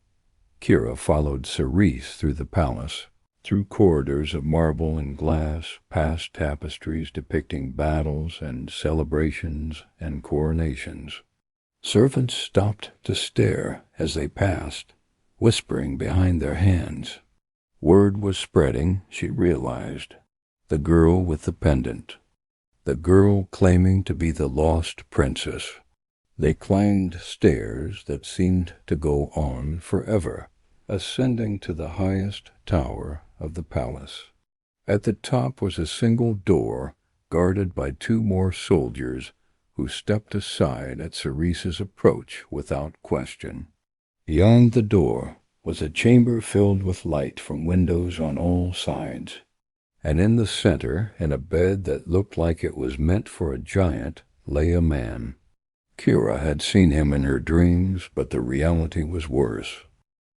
Kira followed Cerise through the palace, through corridors of marble and glass, past tapestries depicting battles and celebrations and coronations. Servants stopped to stare as they passed, whispering behind their hands. Word was spreading, she realized. The girl with the pendant. The girl claiming to be the lost princess. They climbed stairs that seemed to go on forever, ascending to the highest tower of the palace. At the top was a single door, guarded by 2 more soldiers, who stepped aside at Cerise's approach without question. Beyond the door was a chamber filled with light from windows on all sides, and in the center, in a bed that looked like it was meant for a giant, lay a man. Kira had seen him in her dreams, but the reality was worse.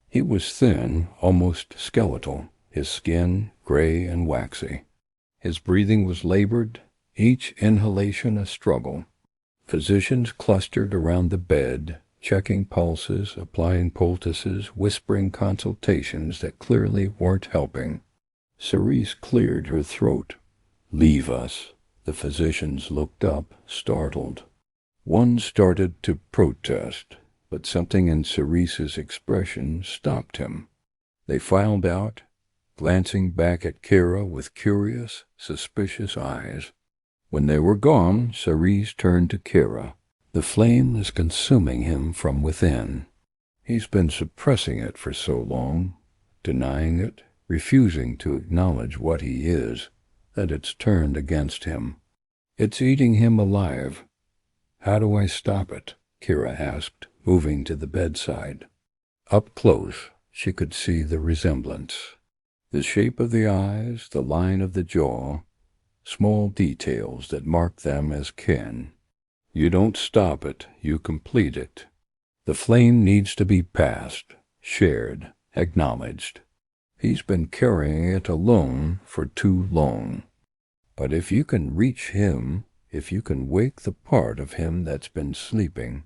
He was thin, almost skeletal, his skin gray and waxy. His breathing was labored, each inhalation a struggle. Physicians clustered around the bed, checking pulses, applying poultices, whispering consultations that clearly weren't helping. Cerise cleared her throat. "Leave us." The physicians looked up, startled. One started to protest, but something in Cerise's expression stopped him. They filed out, glancing back at Kira with curious, suspicious eyes. When they were gone, Cerise turned to Kira. "The flame is consuming him from within. He's been suppressing it for so long, denying it, refusing to acknowledge what he is, that it's turned against him. It's eating him alive." "How do I stop it?" Kira asked, moving to the bedside. Up close, she could see the resemblance. The shape of the eyes, the line of the jaw, small details that marked them as kin. "You don't stop it, you complete it. The flame needs to be passed, shared, acknowledged. He's been carrying it alone for too long. But if you can reach him, if you can wake the part of him that's been sleeping,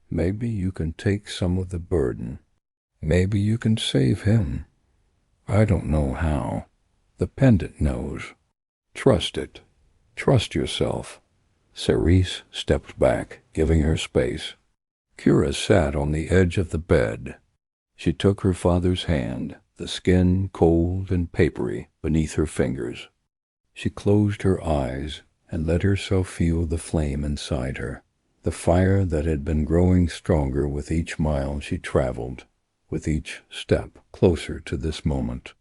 maybe you can take some of the burden. Maybe you can save him. I don't know how. The pendant knows. Trust it. Trust yourself." Cerise stepped back, giving her space. Kira sat on the edge of the bed. She took her father's hand, the skin cold and papery beneath her fingers. She closed her eyes and let herself feel the flame inside her, the fire that had been growing stronger with each mile she traveled, with each step closer to this moment.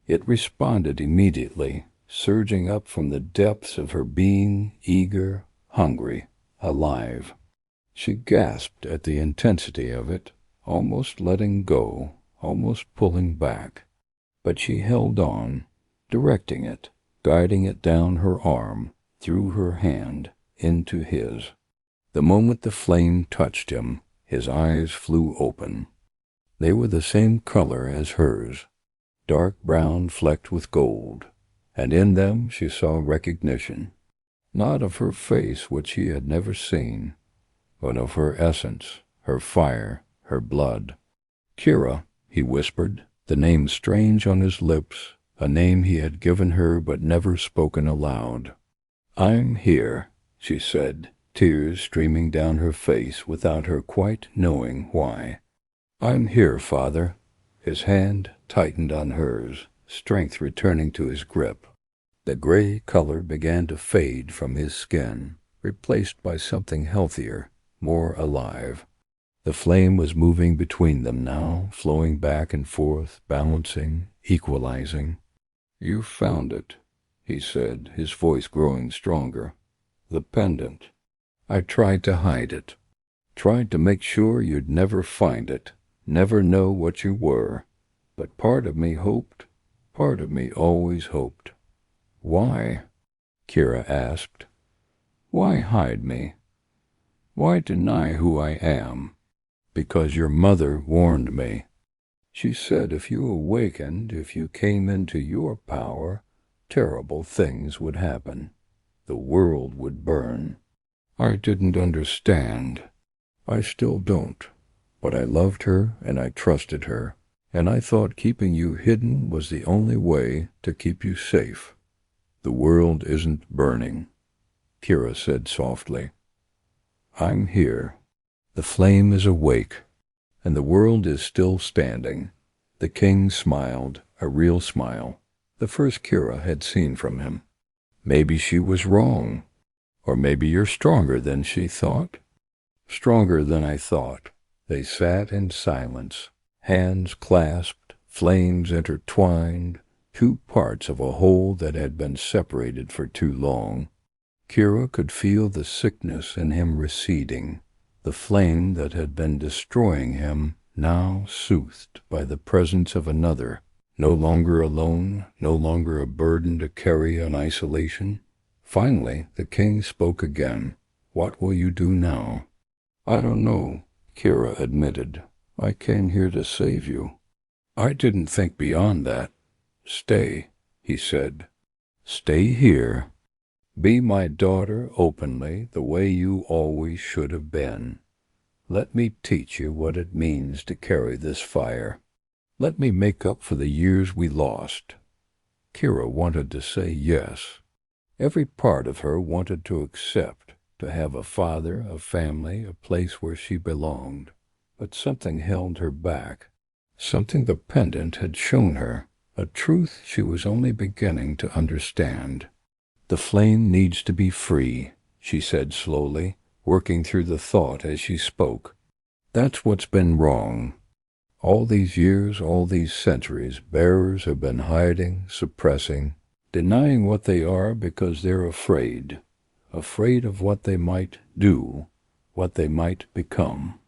It responded immediately, surging up from the depths of her being, eager, hungry, alive. She gasped at the intensity of it, almost letting go, almost pulling back. But she held on, directing it, guiding it down her arm, through her hand, into his. The moment the flame touched him, his eyes flew open. They were the same color as hers, dark brown flecked with gold, and in them she saw recognition, not of her face which he had never seen, but of her essence, her fire, her blood. "Kira," he whispered, the name strange on his lips, a name he had given her but never spoken aloud. "I'm here," she said, tears streaming down her face without her quite knowing why. "I'm here, Father." His hand tightened on hers, strength returning to his grip. The gray color began to fade from his skin, replaced by something healthier, more alive. The flame was moving between them now, flowing back and forth, balancing, equalizing. "You found it," he said, his voice growing stronger. "The pendant. I tried to hide it. Tried to make sure you'd never find it, never know what you were. But part of me hoped, part of me always hoped." "Why?" Kira asked. "Why hide me? Why deny who I am?" "Because your mother warned me. She said if you awakened, if you came into your power, terrible things would happen. The world would burn. I didn't understand. I still don't. But I loved her and I trusted her, and I thought keeping you hidden was the only way to keep you safe. The world isn't burning," Kira said softly. "I'm here. The flame is awake, and the world is still standing." The king smiled, a real smile, the first Kira had seen from him. "Maybe she was wrong. Or maybe you're stronger than she thought." "Stronger than I thought." They sat in silence, hands clasped, flames intertwined, two parts of a whole that had been separated for too long. Kira could feel the sickness in him receding, the flame that had been destroying him now soothed by the presence of another, no longer alone, no longer a burden to carry in isolation. Finally, the king spoke again. "What will you do now?" "I don't know," Kira admitted. "I came here to save you." "I didn't think beyond that." "Stay," he said. "Stay here. Be my daughter openly, the way you always should have been. Let me teach you what it means to carry this fire. Let me make up for the years we lost." Kira wanted to say yes. Every part of her wanted to accept, to have a father, a family, a place where she belonged. But something held her back. Something the pendant had shown her, a truth she was only beginning to understand. "The flame needs to be free," she said slowly, working through the thought as she spoke. "That's what's been wrong. All these years, all these centuries, bearers have been hiding, suppressing, denying what they are because they're afraid of what they might do, what they might become.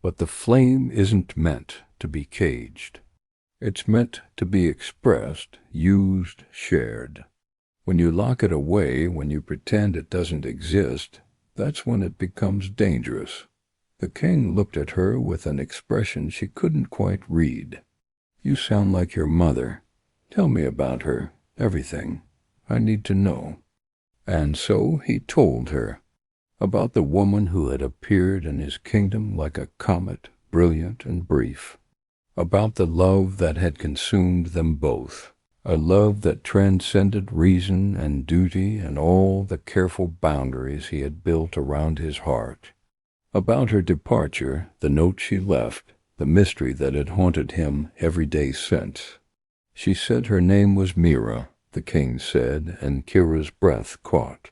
But the flame isn't meant to be caged. It's meant to be expressed, used, shared. When you lock it away, when you pretend it doesn't exist, that's when it becomes dangerous." The king looked at her with an expression she couldn't quite read. "You sound like your mother. Tell me about her, everything. I need to know." And so he told her about the woman who had appeared in his kingdom like a comet, brilliant and brief, about the love that had consumed them both, a love that transcended reason and duty and all the careful boundaries he had built around his heart, about her departure, the note she left, the mystery that had haunted him every day since. She said her name was Mira, the king said, and Kira's breath caught.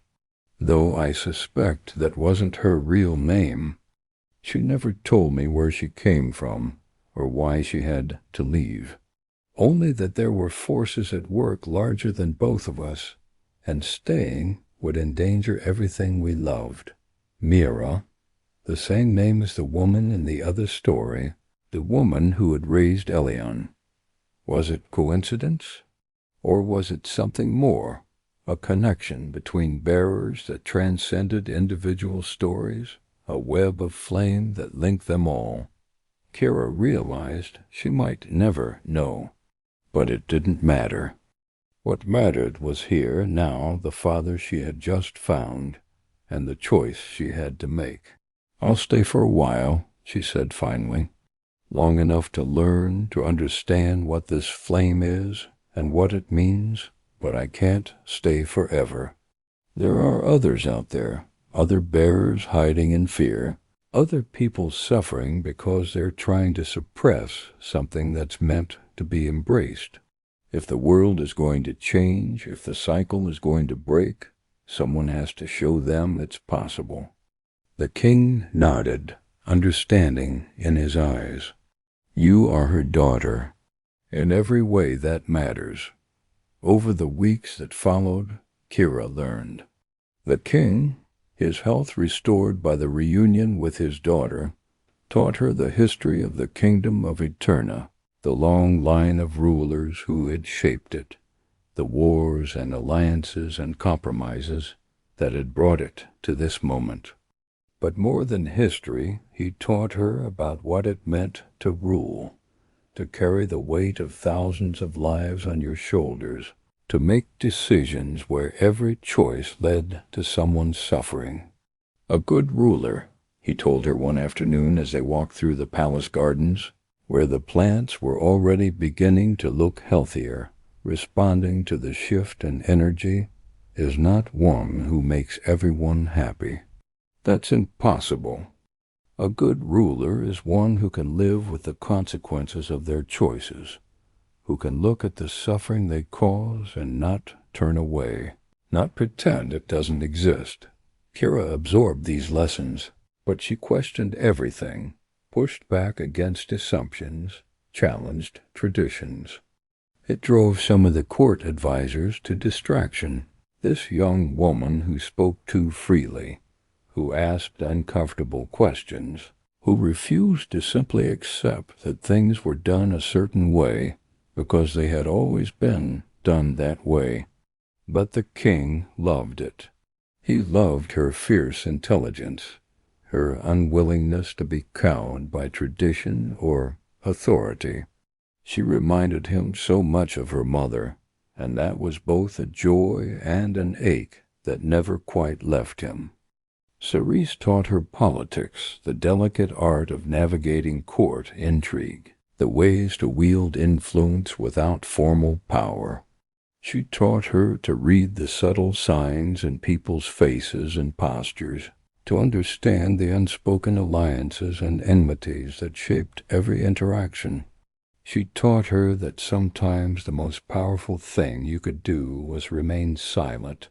"Though I suspect that wasn't her real name. She never told me where she came from, or why she had to leave. Only that there were forces at work larger than both of us, and staying would endanger everything we loved. Mira, the same name as the woman in the other story, the woman who had raised Elion. Was it coincidence? Or was it something more, a connection between bearers that transcended individual stories, a web of flame that linked them all? Kira realized she might never know, but it didn't matter. What mattered was here, now, the father she had just found, and the choice she had to make. "I'll stay for a while," she said finally. "Long enough to learn, to understand what this flame is and what it means, but I can't stay forever. There are others out there, other bearers hiding in fear, other people suffering because they're trying to suppress something that's meant to be embraced. If the world is going to change, if the cycle is going to break, someone has to show them it's possible." The king nodded, understanding in his eyes. "You are her daughter. In every way that matters." Over the weeks that followed, Kira learned. The king, his health restored by the reunion with his daughter, taught her the history of the kingdom of Eterna, the long line of rulers who had shaped it, the wars and alliances and compromises that had brought it to this moment. But more than history, he taught her about what it meant to rule, to carry the weight of thousands of lives on your shoulders, to make decisions where every choice led to someone's suffering. "A good ruler," he told her one afternoon as they walked through the palace gardens, where the plants were already beginning to look healthier, responding to the shift in energy, "is not one who makes everyone happy. That's impossible. A good ruler is one who can live with the consequences of their choices, who can look at the suffering they cause and not turn away, not pretend it doesn't exist." Kira absorbed these lessons, but she questioned everything, pushed back against assumptions, challenged traditions. It drove some of the court advisors to distraction. This young woman who spoke too freely, who asked uncomfortable questions, who refused to simply accept that things were done a certain way because they had always been done that way. But the king loved it. He loved her fierce intelligence, her unwillingness to be cowed by tradition or authority. She reminded him so much of her mother, and that was both a joy and an ache that never quite left him. Cerise taught her politics, the delicate art of navigating court intrigue, the ways to wield influence without formal power. She taught her to read the subtle signs in people's faces and postures, to understand the unspoken alliances and enmities that shaped every interaction. She taught her that sometimes the most powerful thing you could do was remain silent,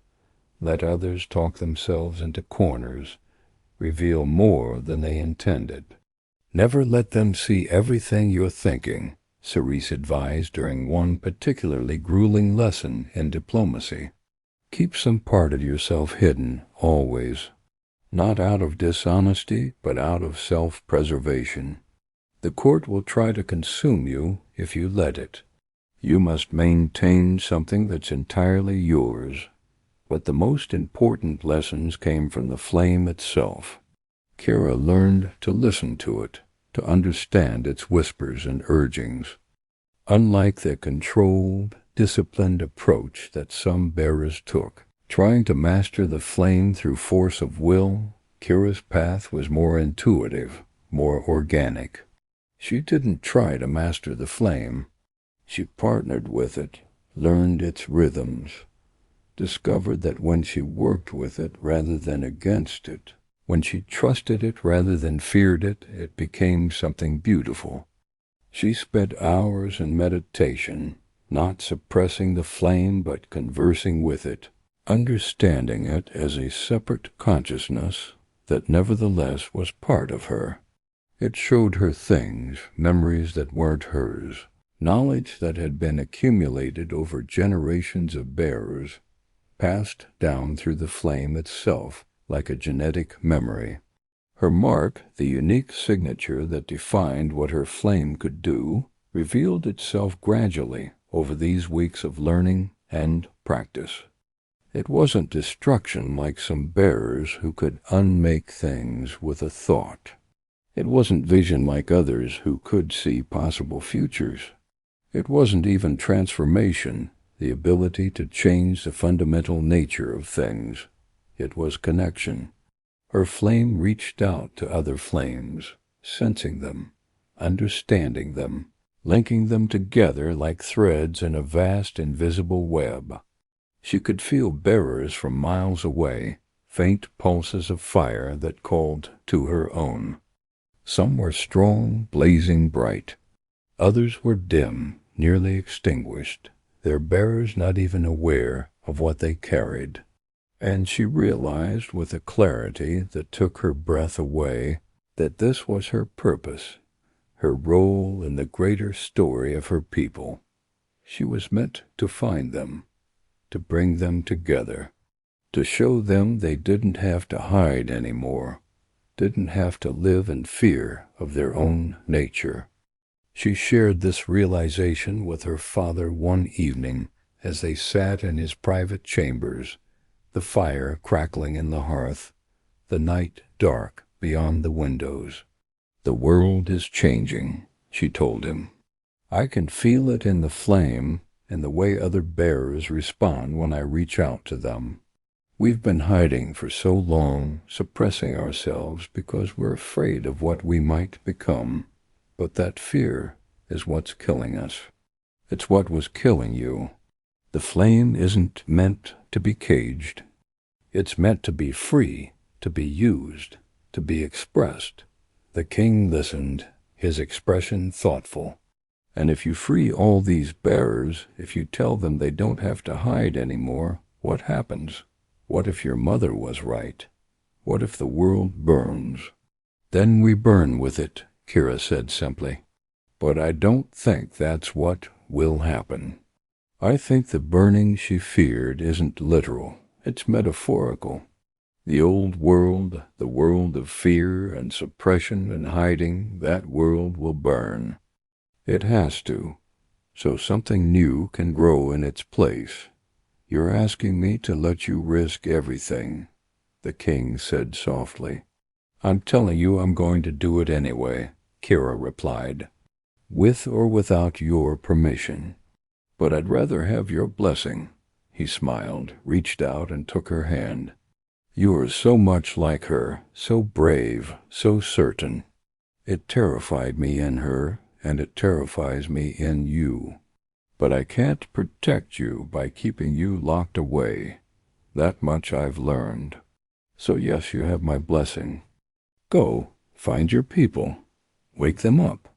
let others talk themselves into corners, reveal more than they intended. Never let them see everything you're thinking, Cerise advised during one particularly grueling lesson in diplomacy. Keep some part of yourself hidden, always. Not out of dishonesty, but out of self-preservation. The court will try to consume you if you let it. You must maintain something that's entirely yours. But the most important lessons came from the flame itself. Kira learned to listen to it, to understand its whispers and urgings. Unlike the controlled, disciplined approach that some bearers took, trying to master the flame through force of will, Kira's path was more intuitive, more organic. She didn't try to master the flame. She partnered with it, learned its rhythms, discovered that when she worked with it rather than against it, when she trusted it rather than feared it, it became something beautiful. She spent hours in meditation, not suppressing the flame but conversing with it, understanding it as a separate consciousness that nevertheless was part of her. It showed her things, memories that weren't hers, knowledge that had been accumulated over generations of bearers, passed down through the flame itself like a genetic memory. Her mark, the unique signature that defined what her flame could do, revealed itself gradually over these weeks of learning and practice. It wasn't destruction like some bearers who could unmake things with a thought. It wasn't vision like others who could see possible futures. It wasn't even transformation, the ability to change the fundamental nature of things. It was connection. Her flame reached out to other flames, sensing them, understanding them, linking them together like threads in a vast invisible web. She could feel bearers from miles away, faint pulses of fire that called to her own. Some were strong, blazing bright. Others were dim, nearly extinguished, their bearers not even aware of what they carried. And she realized with a clarity that took her breath away that this was her purpose, her role in the greater story of her people. She was meant to find them, to bring them together, to show them they didn't have to hide anymore, didn't have to live in fear of their own nature. She shared this realization with her father one evening as they sat in his private chambers, the fire crackling in the hearth, the night dark beyond the windows. "The world is changing," she told him. "I can feel it in the flame and the way other bearers respond when I reach out to them. We've been hiding for so long, suppressing ourselves because we're afraid of what we might become. But that fear is what's killing us. It's what was killing you. The flame isn't meant to be caged. It's meant to be free, to be used, to be expressed." The king listened, his expression thoughtful. "And if you free all these bearers, if you tell them they don't have to hide anymore, what happens? What if your mother was right? What if the world burns?" "Then we burn with it," Kira said simply. "But I don't think that's what will happen. I think the burning she feared isn't literal. It's metaphorical. The old world, the world of fear and suppression and hiding, that world will burn. It has to, so something new can grow in its place. You're asking me to let you risk everything, the king said softly. I'm telling you I'm going to do it anyway, Kira replied, with or without your permission. But I'd rather have your blessing. He smiled, reached out and took her hand. You are so much like her, so brave, so certain. It terrified me in her, and it terrifies me in you. But I can't protect you by keeping you locked away. That much I've learned. So yes, you have my blessing. Go, find your people. Wake them up.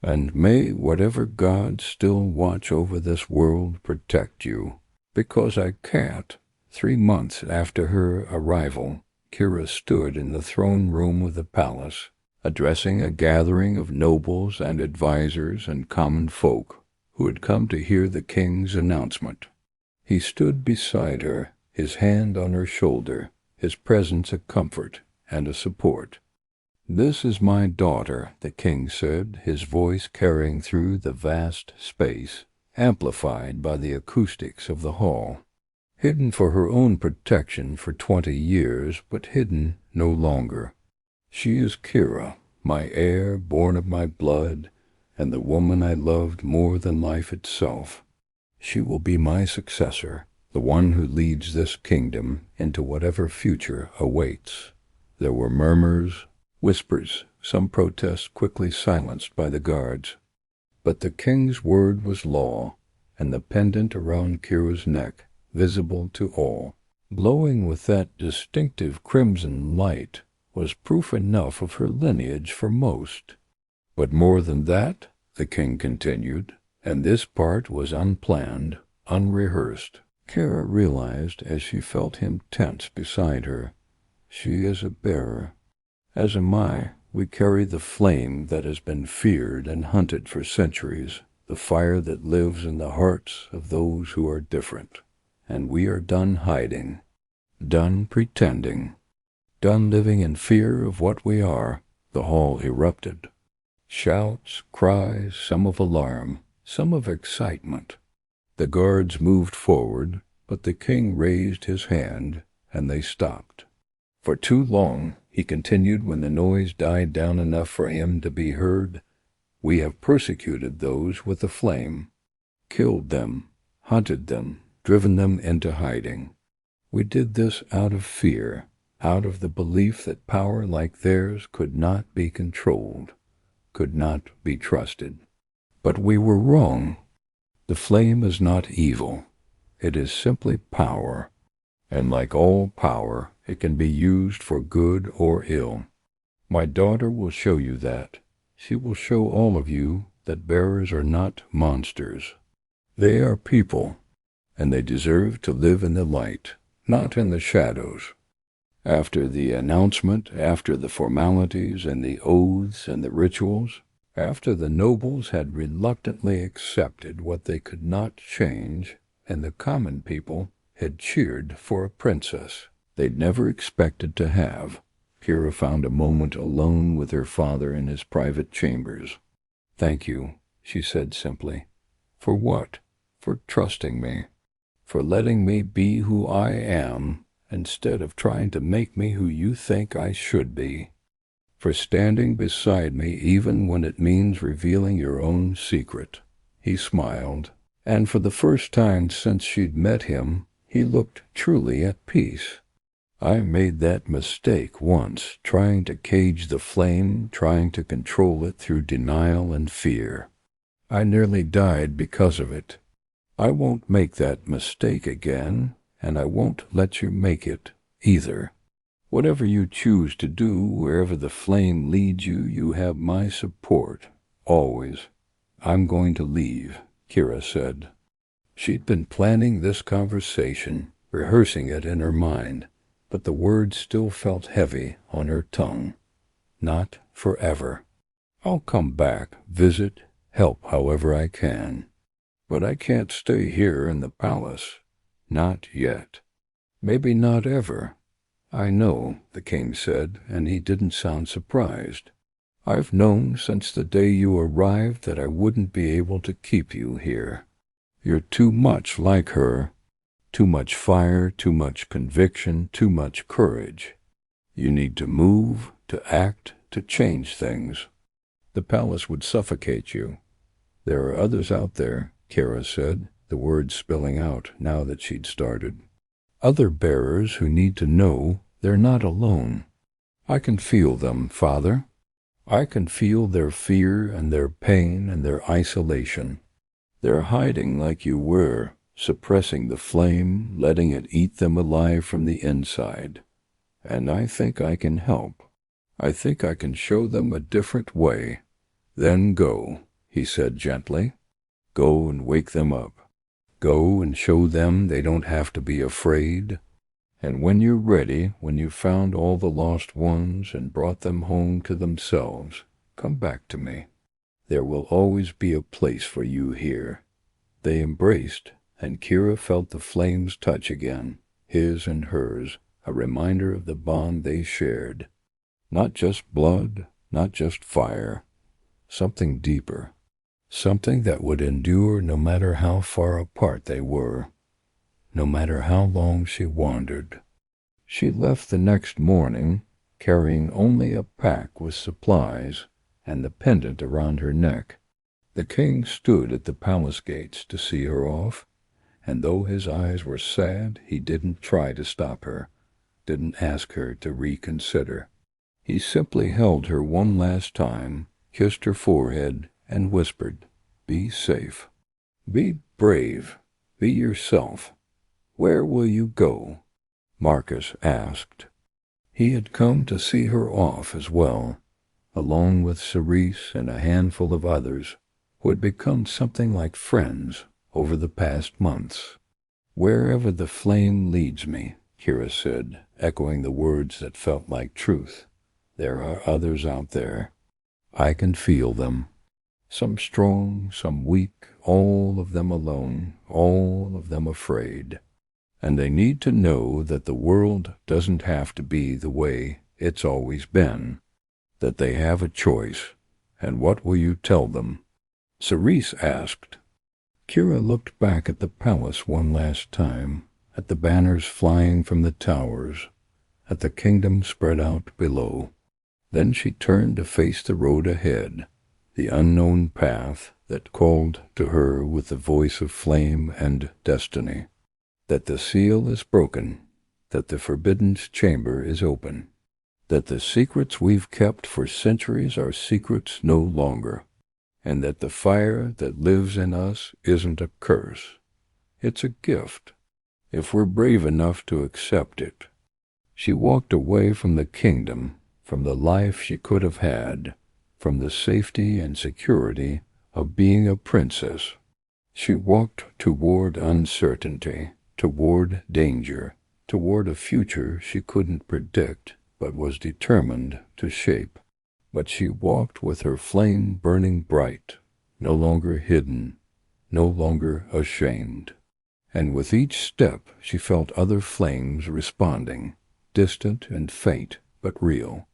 And may whatever gods still watch over this world protect you. Because I can't. 3 months after her arrival, Kira stood in the throne room of the palace, addressing a gathering of nobles and advisors and common folk who had come to hear the king's announcement. He stood beside her, his hand on her shoulder, his presence a comfort and a support. This is my daughter, the king said, his voice carrying through the vast space, amplified by the acoustics of the hall. Hidden for her own protection for 20 years, but hidden no longer. She is Kira, my heir, born of my blood, and the woman I loved more than life itself. She will be my successor, the one who leads this kingdom into whatever future awaits. There were murmurs, whispers, some protests quickly silenced by the guards. But the king's word was law, and the pendant around Kira's neck, visible to all, glowing with that distinctive crimson light, was proof enough of her lineage for most. But more than that, the king continued, and this part was unplanned, unrehearsed. Kira realized as she felt him tense beside her. She is a bearer. As am I. We carry the flame that has been feared and hunted for centuries, the fire that lives in the hearts of those who are different. And we are done hiding, done pretending, done living in fear of what we are. The hall erupted. Shouts, cries, some of alarm, some of excitement. The guards moved forward, but the king raised his hand, and they stopped. For too long, he continued when the noise died down enough for him to be heard, we have persecuted those with the flame, killed them, hunted them, driven them into hiding. We did this out of fear, out of the belief that power like theirs could not be controlled, could not be trusted. But we were wrong. The flame is not evil. It is simply power, and like all power, it can be used for good or ill. My daughter will show you that. She will show all of you that bearers are not monsters. They are people, and they deserve to live in the light, not in the shadows. After the announcement, after the formalities and the oaths and the rituals, after the nobles had reluctantly accepted what they could not change, and the common people had cheered for a princess they'd never expected to have, Kira found a moment alone with her father in his private chambers. "Thank you," she said simply. "For what? For trusting me. For letting me be who I am, instead of trying to make me who you think I should be. For standing beside me even when it means revealing your own secret." He smiled, and for the first time since she'd met him, he looked truly at peace. "I made that mistake once, trying to cage the flame, trying to control it through denial and fear. I nearly died because of it. I won't make that mistake again, and I won't let you make it either. Whatever you choose to do, wherever the flame leads you, you have my support, always. I'm going to leave," Kira said. She'd been planning this conversation, rehearsing it in her mind, but the words still felt heavy on her tongue. Not forever. I'll come back, visit, help however I can. But I can't stay here in the palace. Not yet. Maybe not ever. I know, the king said, and he didn't sound surprised. I've known since the day you arrived that I wouldn't be able to keep you here. You're too much like her. Too much fire, too much conviction, too much courage. You need to move, to act, to change things. The palace would suffocate you. There are others out there, Kara said, the words spilling out now that she'd started. Other bearers who need to know they're not alone. I can feel them, Father. I can feel their fear and their pain and their isolation. They're hiding like you were, suppressing the flame, letting it eat them alive from the inside. And I think I can help. I think I can show them a different way. Then go, he said gently. Go and wake them up. Go and show them they don't have to be afraid. And when you're ready, when you've found all the lost ones and brought them home to themselves, come back to me. There will always be a place for you here. They embraced, and Kira felt the flames touch again, his and hers, a reminder of the bond they shared. Not just blood, not just fire. Something deeper. Something that would endure no matter how far apart they were. No matter how long she wandered. She left the next morning, carrying only a pack with supplies and the pendant around her neck. The king stood at the palace gates to see her off, and though his eyes were sad, he didn't try to stop her, didn't ask her to reconsider. He simply held her one last time, kissed her forehead, and whispered, "Be safe. Be brave. Be yourself. Where will you go?" Marcus asked. He had come to see her off as well, along with Cerise and a handful of others who had become something like friends over the past months. "Wherever the flame leads me," Kira said, echoing the words that felt like truth. "There are others out there. I can feel them. Some strong, some weak, all of them alone, all of them afraid. And they need to know that the world doesn't have to be the way it's always been, that they have a choice. And what will you tell them?" Cerise asked. Kira looked back at the palace one last time, at the banners flying from the towers, at the kingdom spread out below. Then she turned to face the road ahead, the unknown path that called to her with the voice of flame and destiny. That the seal is broken, that the forbidden chamber is open, that the secrets we've kept for centuries are secrets no longer, and that the fire that lives in us isn't a curse. It's a gift, if we're brave enough to accept it. She walked away from the kingdom, from the life she could have had, from the safety and security of being a princess. She walked toward uncertainty, toward danger, toward a future she couldn't predict but was determined to shape. But she walked with her flame burning bright, no longer hidden, no longer ashamed. And with each step she felt other flames responding, distant and faint but real.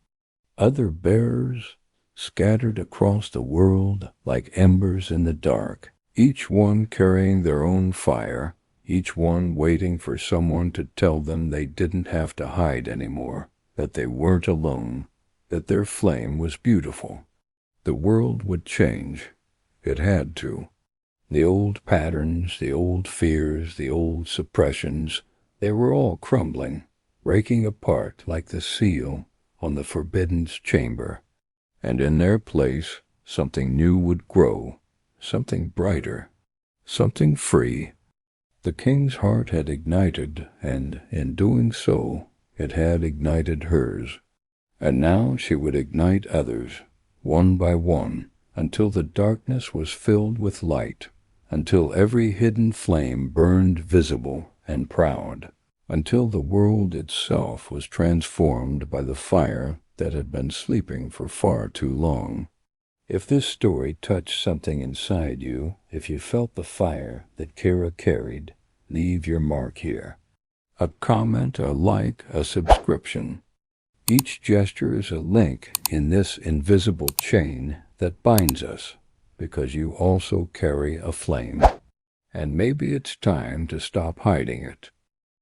Other bearers scattered across the world like embers in the dark, each one carrying their own fire, each one waiting for someone to tell them they didn't have to hide anymore, that they weren't alone, that their flame was beautiful. The world would change. It had to. The old patterns, the old fears, the old suppressions, they were all crumbling, breaking apart like the seal on the forbidden chamber. And in their place, something new would grow, something brighter, something free. The king's heart had ignited, and in doing so, it had ignited hers. And now she would ignite others, one by one, until the darkness was filled with light, until every hidden flame burned visible and proud, until the world itself was transformed by the fire that had been sleeping for far too long. If this story touched something inside you, if you felt the fire that Kira carried, leave your mark here. A comment, a like, a subscription. Each gesture is a link in this invisible chain that binds us, because you also carry a flame. And maybe it's time to stop hiding it.